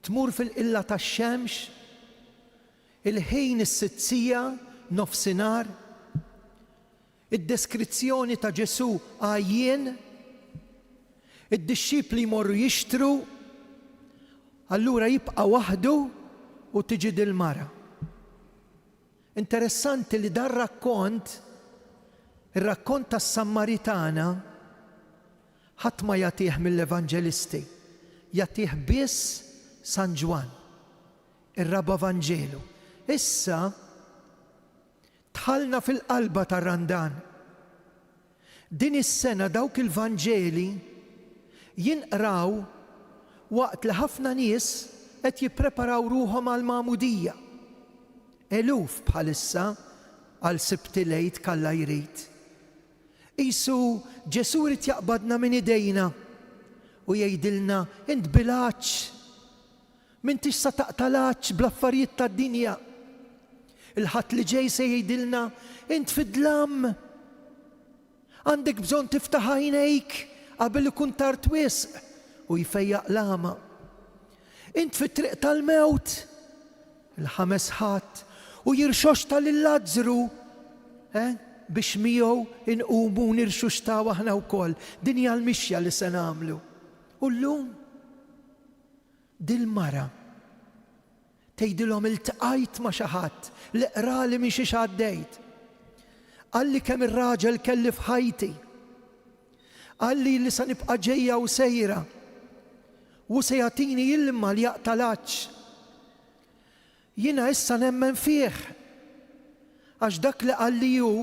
tmur fil-qilla tax-xemx, il-ħin is-sitzija nofsinhar, id-deskrizzjoni ta' Ġesu għajjien, id-dixxipli jmorru jixtru, allura jibqa' waħdu u tiġi dil-mara. Interessanti li dar rakkont, ir-rakkont tas-Sammaritana, ħadd ma jagħtih mill-Evanġelisti, jagħtih biss San Ġwan, ir-raba' Vanġelu. Issa tħallna fil-qalba tar-randan. Din is-sena dawk il-Vanġeli jinqraw waqt li ħafna nies qed jippreparaw ruhom għal magħmudija. Eluf bħalissa għal Sibti Lejt kalla jrid. Qisu Ġesu rid jaqbadna minn idejna u jgħidilna int bilaċ, m'intix sa taqtalax bl-affarijiet tad-dinja. Il-ħadd li ġej se jgħidilna int fid-dlam. Għandek bżonn tiftaħ għajnejk qabel ikun tard wisq u jfejjaq l-ama. Int fit-triq tal-mewt, il-ħames ħadd u jirxoxta lill-Lażru, biex miegħu inqumu nirxuxtaw aħna wkoll. Din hija l-mixja li se nagħmlu. U llum dil-mara tgħidilhom iltqajt ma' xi ħadd li qrali minn xi għaddejt. Qalli kemm ir-raġel kelli f'ħajti. Qalli li se nibqa' ġejja u sejra u se jagħtini ilma li jaqtalax. Jiena issa nemmen fih għax dak li qalli hu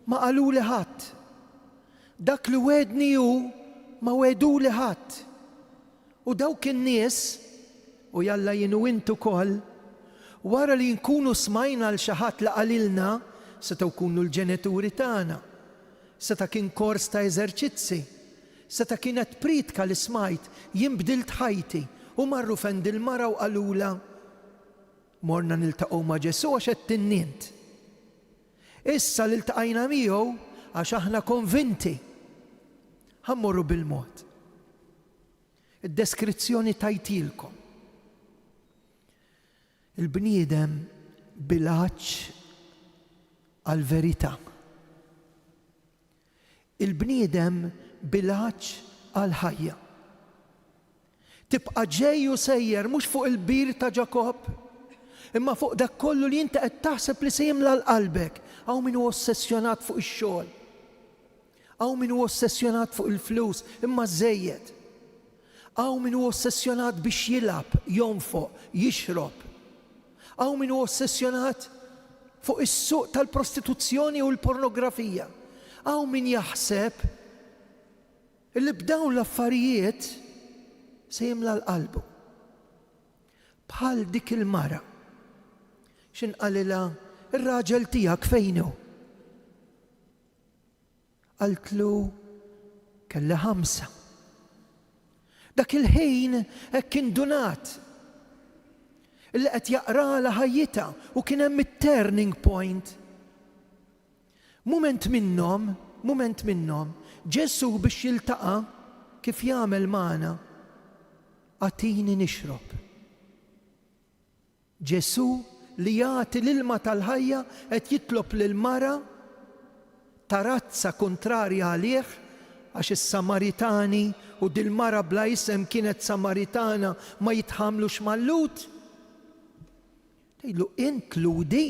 ma qalu li ħadd. Dak li wedni hu ma wedu li ħadd. U dawk in-nies, u jalla jienu intu ukoll, wara li nkunu smajna l xi ħadd li qalilna, setgħu jkunu l-ġenituri tagħna, seta' kien kors ta' eżerċizzi, seta' kienet pritka li smajt, jien bdilt ħajti u marru fejn dil-mara u qalula morna niltaqgħu ma' Ġesu għax qed tinnint. Issa li ltaqajna miegħu għax aħna konvinti ħammorru bil-mod. Id-deskrizzjoni tajtilkom. Il-bniedem bilaċ għal-verità. Il-bniedem bilaċ għal-ħajja. Tibqa' ġej u sejjer mhux fuq il-bir ta' Ġakob, imma fuq dak kollu li inti qed taħseb li se jimla l-qalbek. Hawn min hu ossessjonat fuq ix-xogħol. Hawn min hu ossessjonat fuq il-flus imma żejjed. Hawn min hu ossessjonat biex jilab, jonfoq, jixrob. Hawn min hu ossessjonat fuq is-suq tal-prostituzzjoni u l-pornografija. Hawn min jaħseb li b'dawn l-affarijiet se jimla l-qalbu. Bħal dik il-mara. X'inqalilha ir-raġel tiegħek fejn hu? Qaltlu kella 5. Dak il-ħin hekk indunat illi qed jaqrala ħajjita u kien hemm it-turning point. Mument minnhom Ġesu biex jiltaqa' kif jagħmel magħna għatini nixrob. Ġesu li jagħti l-ilma tal-ħajja qed jitlob lil mara ta' razza kontrarja għalih għax is-Samaritani u dil-mara bla isem kienet Samaritana ma jitħamlux mal-Lut. Tgħidlu int ludi,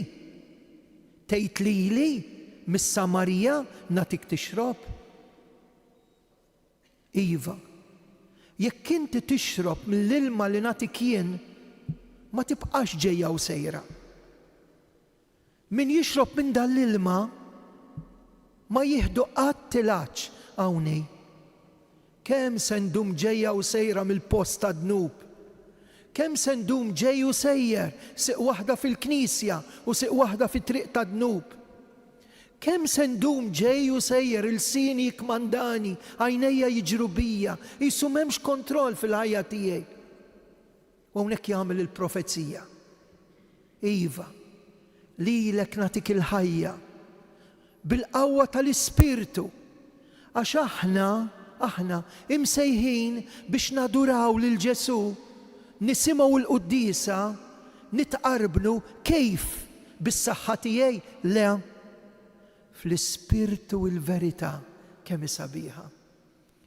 tgħid lili mis-Samarija natik tixrob. Iva, jekk inti tixrob mill-ilma li nagħtik jien, ma tibqax ġejja u sejra. Min jixrob minn dan l-ilma ma jieħdu qatt tilaċ hawnni. Kemm se ndum ġejja u sejra mill-post ta' dnub? Kemm se ndum ġej u sejjer, siq waħda fil-Knisja u siq waħda fit-triq ta' dnub? Kemm se ndum ġej u sejjer il-sini jikmandani, għajnejja jiġru bija, jisu m'hemmx kontroll fil-ħajja tiegħi. U hawnhekk jagħmel il-profezija. Iva, lilek nagħtik il-ħajja bil-qawwa tal-Ispirtu, għax aħna imsejħin biex naduraw lil Ġesu, nisimgħu l-Qudiesa, nitqarbnu kif bis-saħħa tiegħi? Le, fl-Ispirtu u l-verità kemm sabiħa.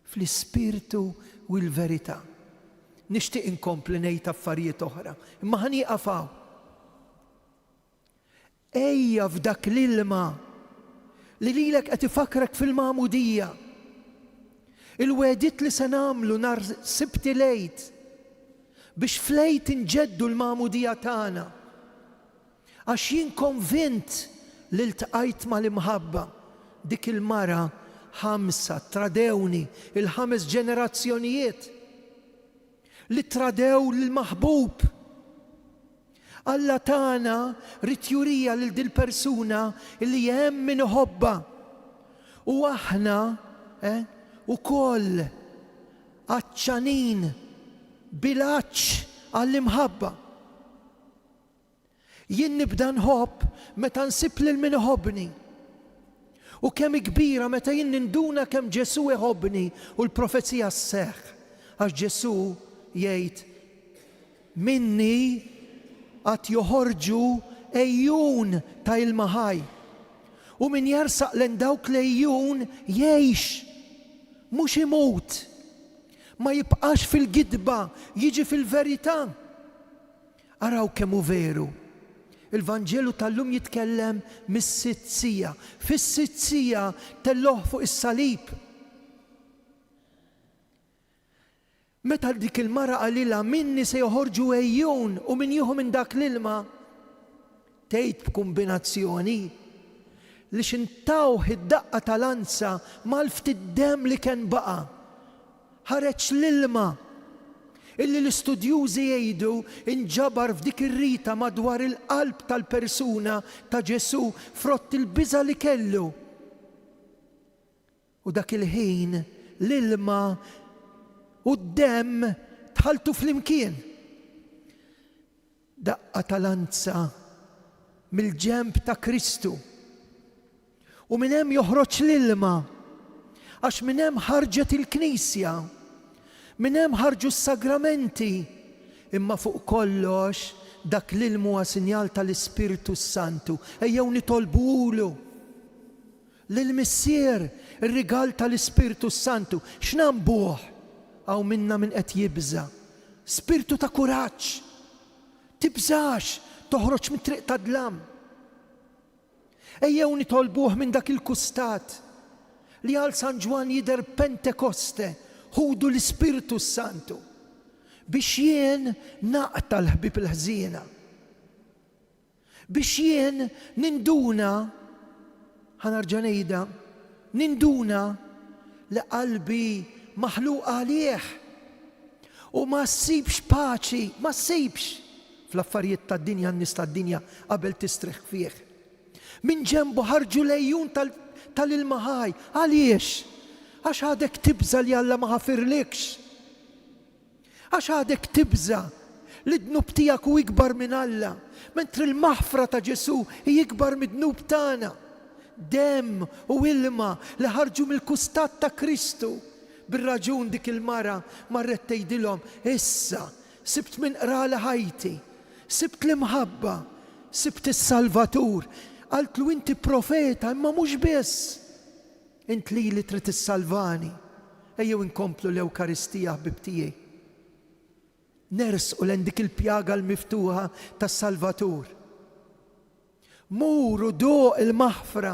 Fl-Ispirtu u l-verità. Nixtieq inkompli ngħid affarijiet oħra, imma ħanieqaf hawn. Ejja f'dak l-ilma li lilek qed ifakrek fil-magħmudija. Il-wedit li se nagħmlu nhar Sibti lejt biex flejt inġeddu l-magħmudija tagħna. Għax jien konvint li ltqajt mal-imħabba dik il-mara 5 tradewni il-5 ġenerazzjonijiet li tradew l-maħbub. Alla tagħna rid jurija lil dil persuna li hemm min iħobba. U aħna ukoll għaċċanin bilaċċ għall-imħabba. Jien nibda nħobb meta nsib lil min iħobbni. U kemm kbira meta jien ninduna kemm Ġesu iħobbni u l-profezija sseħħ. Għax Ġesu jgħid minni għad joħorġu ejjun ta' ilma ħaj. U min jarsaq lejn dawk l-ejjun jgħix, mhux imut. Ma jibqax fil-gidba, jiġi fil-verità. Araw kemm hu veru. Il-Vanġelu tal-lum jitkellem mis-sitzija. Fis-sitzija telloħ fuq is-salib. Meta dik il-mara qalilha minni se joħorġu ejjun u min jieħu minn dak l-ilma, tgħid b'kombinazzjoni li xintawh id-daqqa tal-anza mal-ftit demm li kien baqa'. Ħareġ l-ilma illi l-istudjużi jgħidu inġabar f'dik ir-rita madwar il-qalb tal-persuna ta' Ġesu frott il-biża' li kellu. U dak il-ħin l-ilma u d-demm tħaltu flimkien. Daqqa tal-anza mill-ġenb ta' Kristu. U minn hemm joħroġ l-ilma għax minn hemm ħarġet il-Knisja. Minn hemm ħarġu s-sagramenti, imma fuq kollox dak l-ilmu huwa sinjal tal-Ispirtu Santu. Ejjew nitolbulu lill-Missier ir-rigal tal-Ispirtu Santu. X'nambuh hawn minna min qed jibża. Spirtu ta' kuraġġ. Tibżax toħroġ mit-triq ta' dlam. Ejjew nitolbuh minn dak il-kustat li għal San Ġwan jidher Pentekoste. Ħudu l-Ispirtu Santu biex jien naqta l-ħbib il-ħżiena. Biex jien ninduna, ħanarġa' ngħidha, ninduna li qalbi maħluq għalih u ma ssibx paċi, ma ssibx fl-affarijiet tad-dinja, n-nies tad-dinja qabel tistriħ fih. Min ġenbu ħarġu lejjun tal-ilma ħaj. Għaliex? Għax għadek tibża li Alla ma ħafirlikx. Għax għadek tibża li d-dnub tijak u ikbar minn Alla, mentri l-maħfra ta' Ġesu ikbar mid-dnub tagħna. Dem u ilma li ħarġu mill-kustat ta' Kristu. Bir-raġun dik il-mara marret tgħidilhom, issa sibt min qrala ħajti, sibt l-imħabba, sibt is-Salvatur. Qaltlu inti profeta, imma mhux biss. Int li trid issalvani. Ejjew inkomplu l-Ewkaristija ħbib tiegħi. Nersqu lejn dik il-pjaga l-miftuħa tas-Salvatur. Muru doq il-maħfra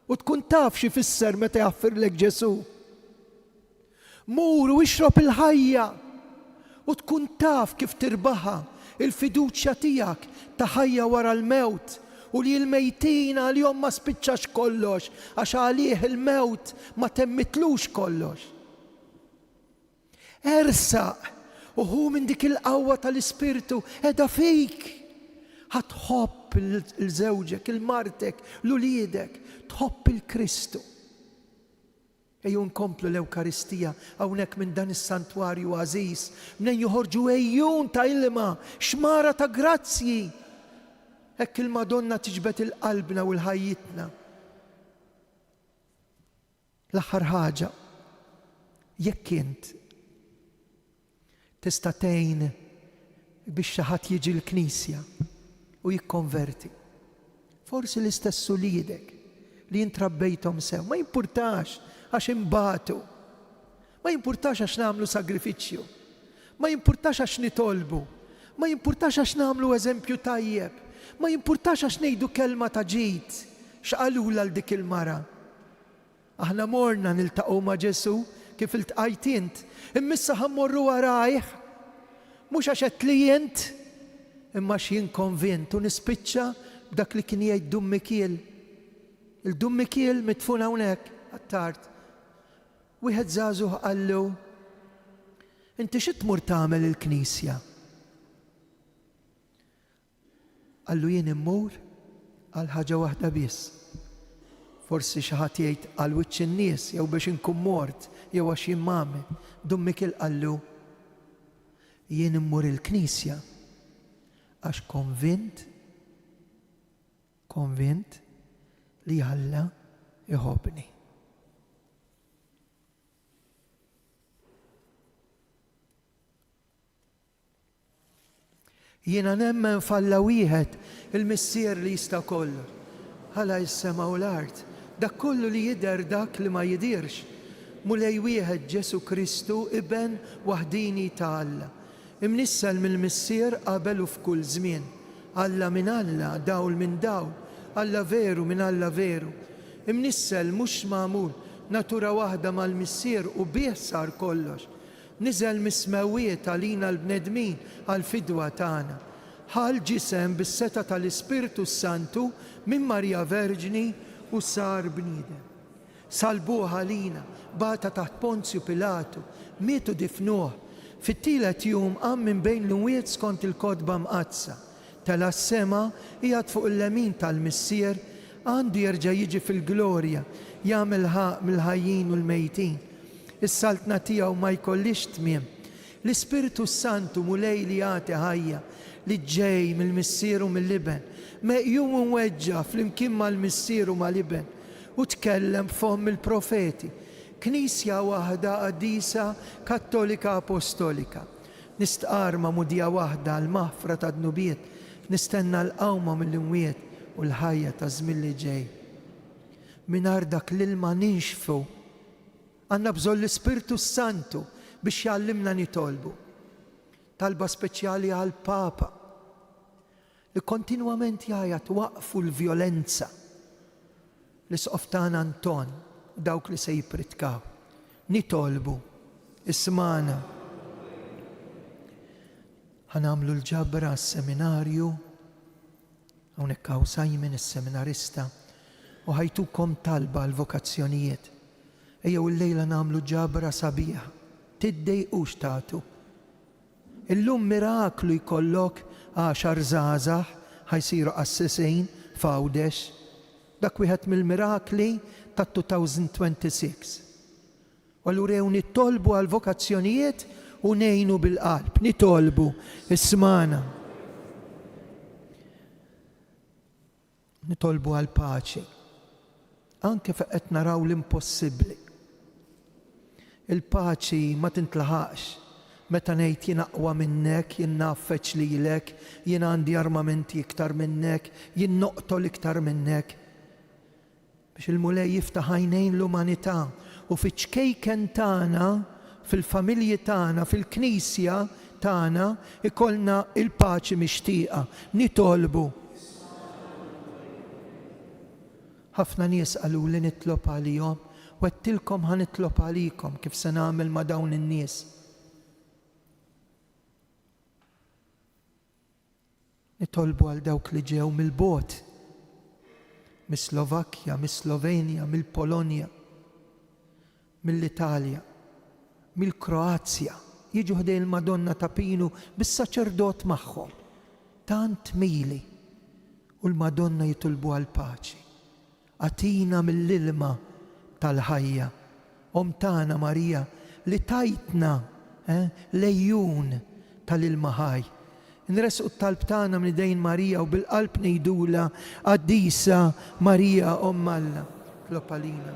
u tkun taf xi fisser meta jaffirlek Ġesu. Muru ixrob il-ħajja u tkun taf kif tirbaħa il-fiduċja tiegħek ta' ħajja wara l-mewt u li l-mejtin għal-jom ma spiċċax kollox għax għalih il-mewt ma temmitlux kollox. Ersaq uħu minn dik il-qawwa tal-Ispirtu edha fik. Ħatħobb il-żewġek, il-martek, l-uliedek, tħobb il-Kristu. Ejju nkomplu l-Ewkaristija hawnhekk minn dan is-santwarju għażiż, minn joħorġu ejjun ta' ilma, xmara ta' grazzji. Hekk il-Madonna tiġbed il-qalbna u l-ħajjitna. L-aħħar ħaġa, jekk int tista' tgħin biex xi ħadd jiġi l-Knisja u jikkonverti. Forsi l-istess uliedek li intrabbejthom sew, ma jimpurtax għax imbagħtu, ma jimpurtax għax nagħmlu sagrifiċċju, ma jimpurtax għax nitolbu, ma jimpurtax għax nagħmlu eżempju tajjeb, ma jimpurtax għax ngħidu kelma ta' ġid x'qalula l dik il-mara. Aħna morna niltaqgħu ma' Ġesu kif iltqajt int, immissa ħammorru warajh, mhux għax qed li int, imma x'jien konvint u nispiċċa b'dak li kien jgħid Dum Mikiel. Il-Dum Mikiel mitfun hawnhekk għat-tard. Wieħed żagħżugħ qallu, inti xi tmur tagħmel il-Knisja? Qallu jien immur għal ħaġa waħda biss. Forsi xi ħadd jgħid għal wiċċ in-nies jew biex inkun mort jew għax jien m'għamel. Dum Mikiel qallu jien immur il-Knisja għax konvint li Alla iħobbni. Jiena nemmen falla wieħed il-missier li jista' kollu. Ħala s-sema u l-art, dak kollu li jidher dak li ma jidirx. Mulej wieħed Ġesu Kristu iben waħdini ta' Alla. Imnissel mill-missier qabel u f'kull żmien. Alla minn Alla, dawl minn dawl, Alla veru minn Alla veru. Imnissel mhux magħmul, natura waħda mal-missier u bih sar kollox. Niżel mismewiet għalina l-bnedmin għal-fidwa tagħna. Ħal ġisem bis-seta tal-Ispirtu Santu minn Marja Verġni u sar bniedem. Salbuh għalina, bata taħt Ponzju Pilatu, mietu difnuh. Fit-tielet jum qam minn bejn l-imwiet skont il-kodba mqazza. Tela s-sema qiegħed fuq il-lemin tal-missier għandu jerġa' jiġi fil-glorja, jagħmel ħaq mill-ħajjin u l-mejtin. Is-saltna tiegħu ma jkollix tmiem. L-Ispirtu Santu mulej li jagħti ħajja li ġej mill-missier u mill-liben, meqjum u mweġġa flimkien mal-missier u mal-liben u tkellem f'hom il-profeti. Knisja waħda qaddisa kattolika apostolika. Nistqarma mudija waħda l-maħfra ta' dnubiet, nistenna l-qawma mill-imwiet u l-ħajja ta' żmien li ġej. Mingħajr dak l-ilma ninxfu, għandna bżonn l-Ispirtu Santu biex jgħallimna nitolbu. Talba speċjali għall-Papa li kontinwament jgħid waqfu l-vjolenza l-isqof tagħna Anton dawk li se jipritkaw. Nitolbu, ismana. Ħanamlu l-ġabra s-seminarju, hawnhekk hawn Simon is-seminarista, u ħajtukom talba l-vokazzjonijiet. Ejjew il-lejla nagħmlu ġabra sabiħa, tiddejqux tagħtu. Illum miraklu jkollok 10 żgħażagħ ħajsiru qassisin f'Għawdex Dak wieħed mill-mirakli tat-2026. U allura jew nittolbu għal vokazzjonijiet u nejnu bil-qalb, nitolbu, ismana. Nitolbu għal paċi, anke fejn qed naraw l-impossibbli. Il-paċi ma tintlaħaqx meta ngħid jien aqwa minnek, jien naffeċ lilek, jien għandi armamenti iktar minnek, jien noqtol iktar minnek. Biex il-mulej jiftaħ għajnejn l-umanità u fiċ-ċkejken tagħna, fil-familji tagħna, fil-knisja tagħna ikollna il-paċi mixtieqa, nitolbu. Ħafna nies qalu li nitlob għalihom, u għedtilkom ħanitlob għalikom kif se nagħmel ma' dawn in-nies. Nitolbu għal dawk li ġew mill-bot, mis-Slovakkja, mis-Slovenja, mill-Polonja, mill-Italja, mill-Kroazja, jiġu ħdej il-Madonna ta' Pinu bis-saċerdot magħhom. Tant mili u l-Madonna jitolbu għal paċi. Atina mill-ilma tal-ħajja, tagħna Marija li tajtna lejjun tal-ilma ħaj. Nresqu t-talb tagħna minn idejn Marija u bil-qalb ngħidula Qaddisa Marija Alla. Klopalina.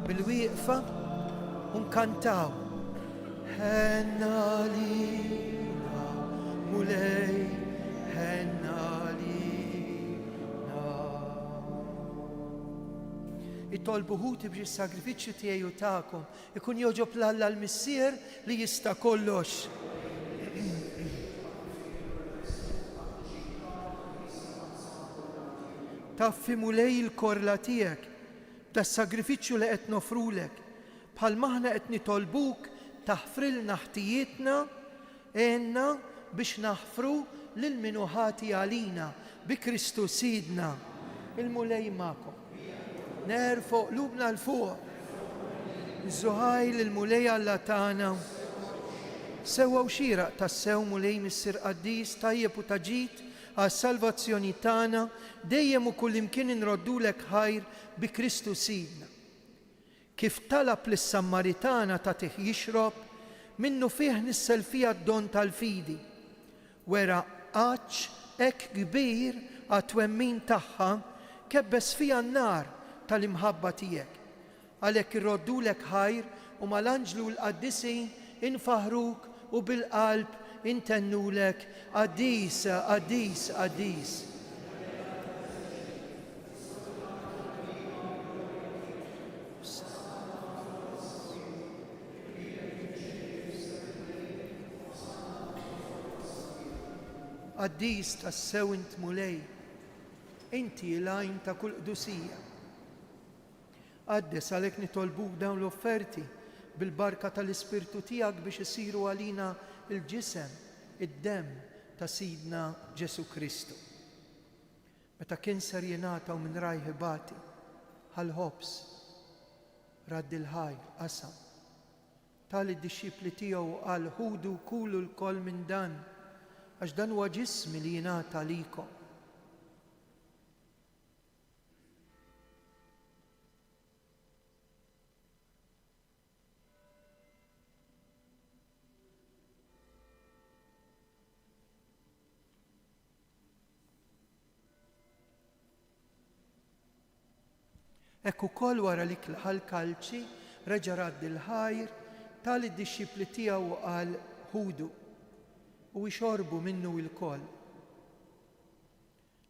Bil-wieqfa unkantaw. Ħenna lina mulej, ħenna lina. Itolbu ħuti biex is-sagrifiċċju tiegħi u tagħkom ikun joġob l-Alla l-Missier li jista' kollox. Taffi mulej il-korla tiegħek tas-sagrifiċċju li qed nofrulek, bħal maħna qed nitolbuk taħfrilna ħtijietna għenna biex naħfru lil min ħati għalina bi Kristu Sidna. Il-mulej magħkom. Nerfgħu qlubna l-fuq. Żuħajl il-mulej Alla tagħna. Sewwa xieraq tas-sew mulej Missier Qaddis tajjeb u taġid għas-salvazzjoni tagħna dejjem u kullimkien inroddulek ħajr bi Kristu Sidna. Kif talab lis-Sammaritana ta' tih jixrob, minnu fih nissel fija d-don tal-fidi. Wera qaċċ hekk kbir għat-twemmin tagħha kebbes fija n-nar tal-imħabba tiegħek. Għalhekk irroddulek ħajr u mal-anġlu l-qaddisin infaħruk u bil-qalb intennulek Qaddis, Qaddis, Qaddis. Qaddis tas-sew int mulej, inti l-għajn ta' kull qdusija. Qaddes għalhekk nitolbuk dawn l-offerti bil-barka tal-Ispirtu tiegħek biex isiru għalina il-ġisem, id-dem ta' Sidna Ġesu Kristu. Meta kien ser jingħataw minn rajħ bati ħal-ħobs, radd il-ħajr, qasam. Tal id-dixxipli tiegħu qal ħudu kulu l-koll minn dan, għax dan huwa ġismi li jingħata likom. Hekk ukoll wara li klaħal kalċi reġa' radd il-ħajr tal id-dixxipli tiegħu u qal ħudu u jxorbu minnu l-koll.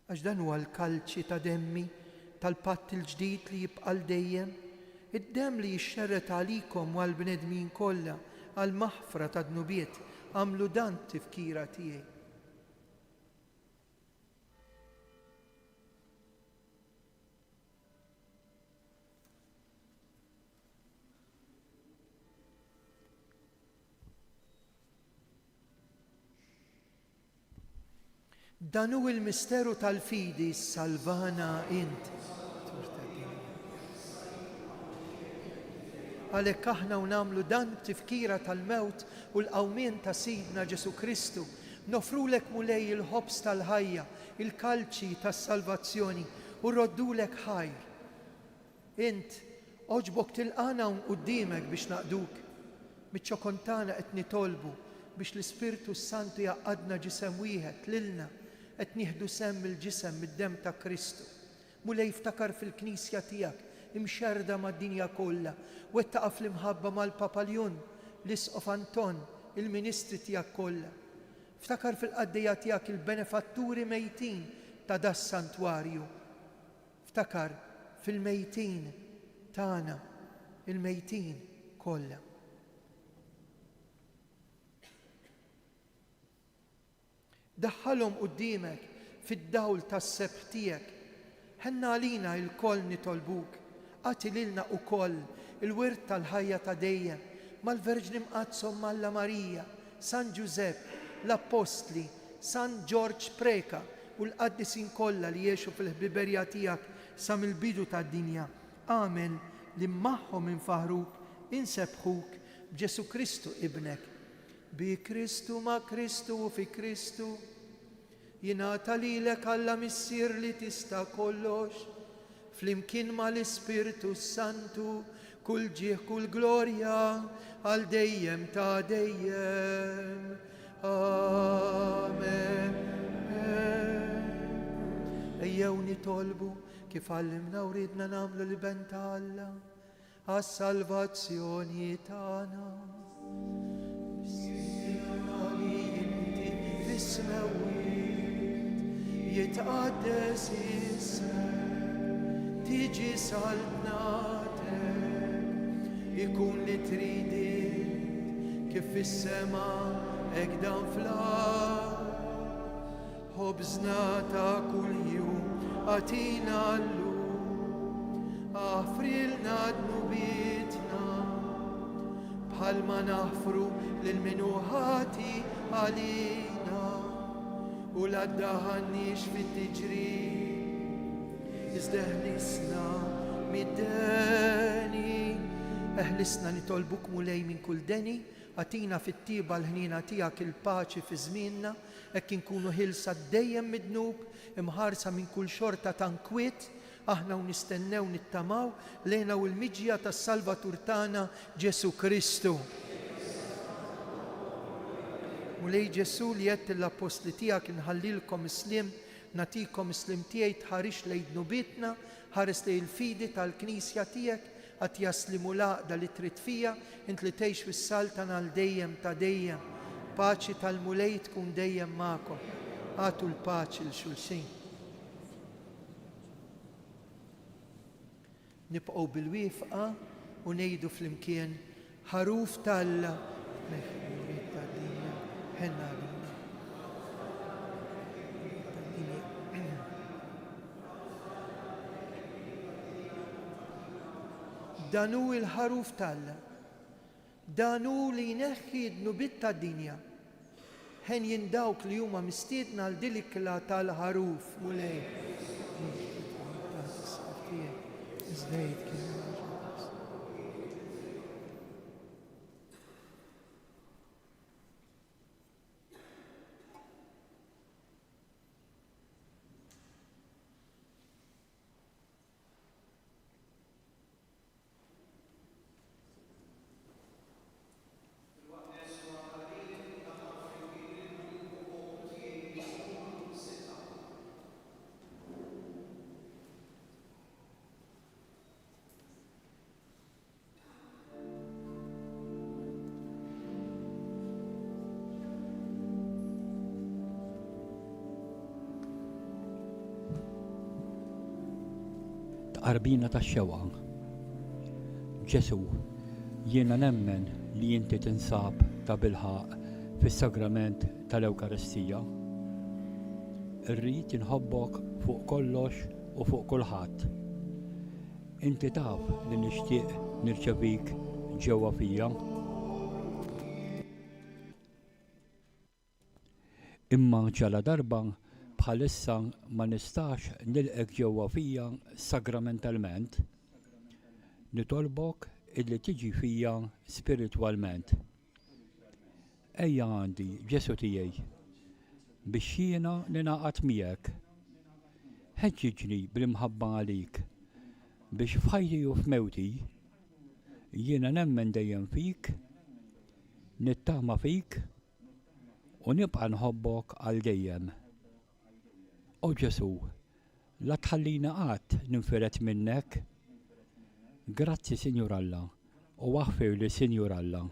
Għax dan huwa l-kalċi ta' demmi tal-patt il-ġdid li jibqa' dejjem, id-demm li jixxerret għalikom u għall-bnedmin kollha għal maħfra ta' dnubiet għamlu dan tifkira tiegħi. Dan hu il-misteru tal-fidi salvana int. Għalhekk aħna nagħmlu dan tifkira tal-mewt u l-qawmien ta' Sidna Ġesu Kristu, nofrulek mulej il-ħobs tal-ħajja, il-kalċi tas-salvazzjoni u rroddulek ħajr. Int oġbok tilqana quddiemek biex naqduk, miċ-ċokontana qed nitolbu biex l-Ispirtu Santu jaqadna ġisem wieħed lilna qed nieħdu semm il-ġisem mid-demm ta' Kristu. Mulej ftakar fil-Knisja tiegħek imxerda mad-dinja kollha u qed taqa' fl-imħabba mal-Papaljon, l-Isqof Anton, il-Ministri tiegħek kollha. Ftakar fil-qaddejja tiegħek il-benefatturi mejtin ta' das santwarju. Ftakar fil-mejtin tagħna, il-mejtin kollha. Daħħalhom quddiemek fid-dawl tas-sebħ tiegħek. Ħenna għalina l-koll nitolbuk, għati lilna ukoll il-wirt tal-ħajja ta' dejjem mal-Verġni Mqazzom Malla Marija, San Giuseppe, l-Apostli, San George Preka u l-qaddisin kollha li jgħixu fil-ħbiberja tiegħek sa mill-bidu tad-dinja. Amen li magħhom infaħruk, insebħuk b'Ġesu Kristu ibnek. Bi Kristu ma' Kristu u fi Kristu jingħata lilek Alla missier li tista' kollox, flimkien mal-Ispirtu Santu kull ġieħ kull glorja għal dejjem ta' dejjem. Amen. Ejjew nitolbu kif għallimna u ridna nagħmlu l-ben ta' Alla għas-salvazzjoni tagħna. Jitqaddes ismek, tiġi saltnatek, ikun li tridit kif fis-sema hekk dan fl-ard. Ħobżna ta' kuljum għatina llum, aħfrilna dnubietna bħalma naħfru lil min hu ħati għalina. U l-għaddaħannix fit-tiġri, izdeħlisna mid-deni. Eħlisna nitolbuk mulej minn kull deni, għatina fit-tiba l-ħnina tijak il-paċi fi żmienna, hekk inkunu ħilsa dejjem mid-dnub, imħarsa minn kull xorta tankwiet, aħna u nistennew nittamaw lejna u l-miġja tas-Salvatur tagħna Ġesu Kristu. Mulej Ġesu li jett l-apostli tiegħek inħallilkom islim, natikom islim tiegħi tħarix lejn dnubietna, ħares lejn il-fidi tal-Knisja tiegħek, għat jaslimu l-għaqda li trid fija, int li tgħix fis-saltan għal dejjem ta' dejjem. Paċi tal-mulej tkun dejjem magħkom. Għatu l-paċi l-xulxin. Nibqgħu bil-wifqa u ngħidu flimkien ħaruf tal-Alla meħbubit tad-dinja ħenna lilna. Dan hu l-ħaruf tal-Alla, dan hu li jneħħi d-nubiet tad-dinja. Ħen jindawk li huma mistiedna għal dilikla tal-ħaruf mulej. qarbina tax-xewqa. Ġesu, jiena nemmen li inti tinsab ta' bilħaq fis-sagrament tal-Ewkaristija. Irrid inħobbok fuq kollox u fuq kulħadd. Inti taf li nixtieq nirċevik ġewwa fija. Imma ġala darba bħalissa ma nistax nilqek ġewwa fija sagramentalment. Nitolbok illi tiġi fija spiritwalment. Ejja għandi Ġesu tiegħi biex jiena ninaqat miegħek. Ħeġġiġni bl-imħabba għalik biex f'ħajti u f'mewti jiena nemmen dejjem fik, nittama fik u nibqa' nħobbok għal dejjem. O Ġesu, la tħallina qatt ninferet minnek. Grazzi Sinjur Alla u aħfir li Sinjur Alla.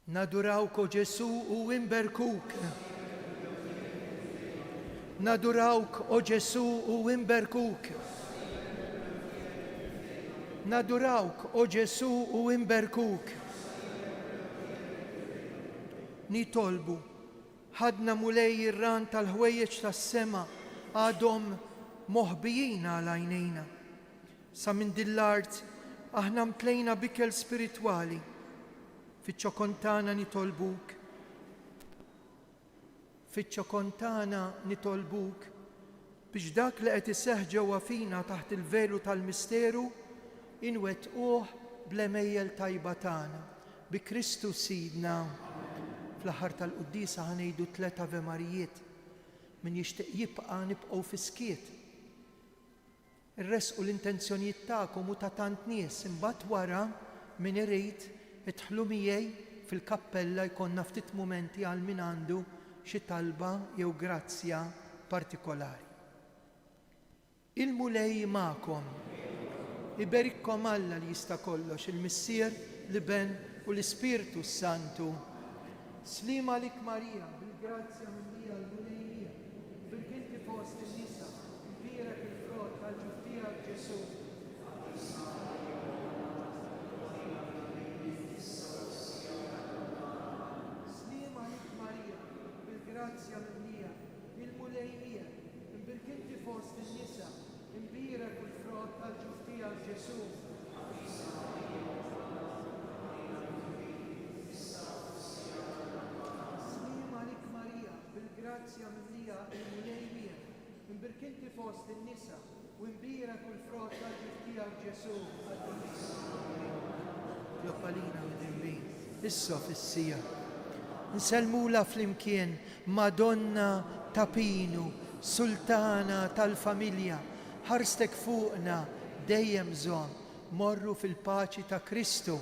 Nadurawk o Ġesu u imberkuk. Nadurawk o Ġesu u imberkuk. Nadurawk o Ġesu u imberkuk. Nitolbu, ħadna mulej ir-ran tal-ħwejjeġ tas-sema għadhom moħbijin għal għajnejna. Sa minn dill-art aħna mtlejna bikel spiritwali. Fiċ-ċokontana nitolbuk. Fiċ-ċokontana nitolbuk biex dak li qed iseħħ ġewwa fina taħt il-velu tal-misteru inwettquh bl-emejjel tajba tagħna. Bi Kristu Sidna. Fl-aħħar tal-Quddisa ħanejdu 3 Ave Marijiet. Min jixtieq jibqa' nibqgħu fi skiet. Irresqu l-intenzjonijiet tagħkom u ta' tant nies imbagħad wara min irid idħlu miegħi fil-kappella jkollna ftit mumenti għal min għandu xi talba jew grazzja partikolari. Il-mulej magħkom. Iberikkom Alla li jista' kollox, il-Missier, l-Iben u l-Ispirtu Santu. Slima lik Marija, bil-grazzja minnija l-mulejnija, bil-kinti fost il-nisa, il-birak il-frott tal-ġuftija Ġesu. Slima lik Marija, bil-grazzja minnija, il-mulejnija, bil-kinti fost il-nisa, il-birak il-frott tal-ġuftija Ġesu. Grazzja minnija il-mulejnija, imbirkinti fost il-nisa, u imbira kull frott tal-ġuftija Ġesu. Loppalina minn issa fissija. Nselmula flimkien Madonna ta' Pinu, Sultana tal-familja, ħarstek fuqna dejjem żomm, morru fil-paċi ta' Kristu.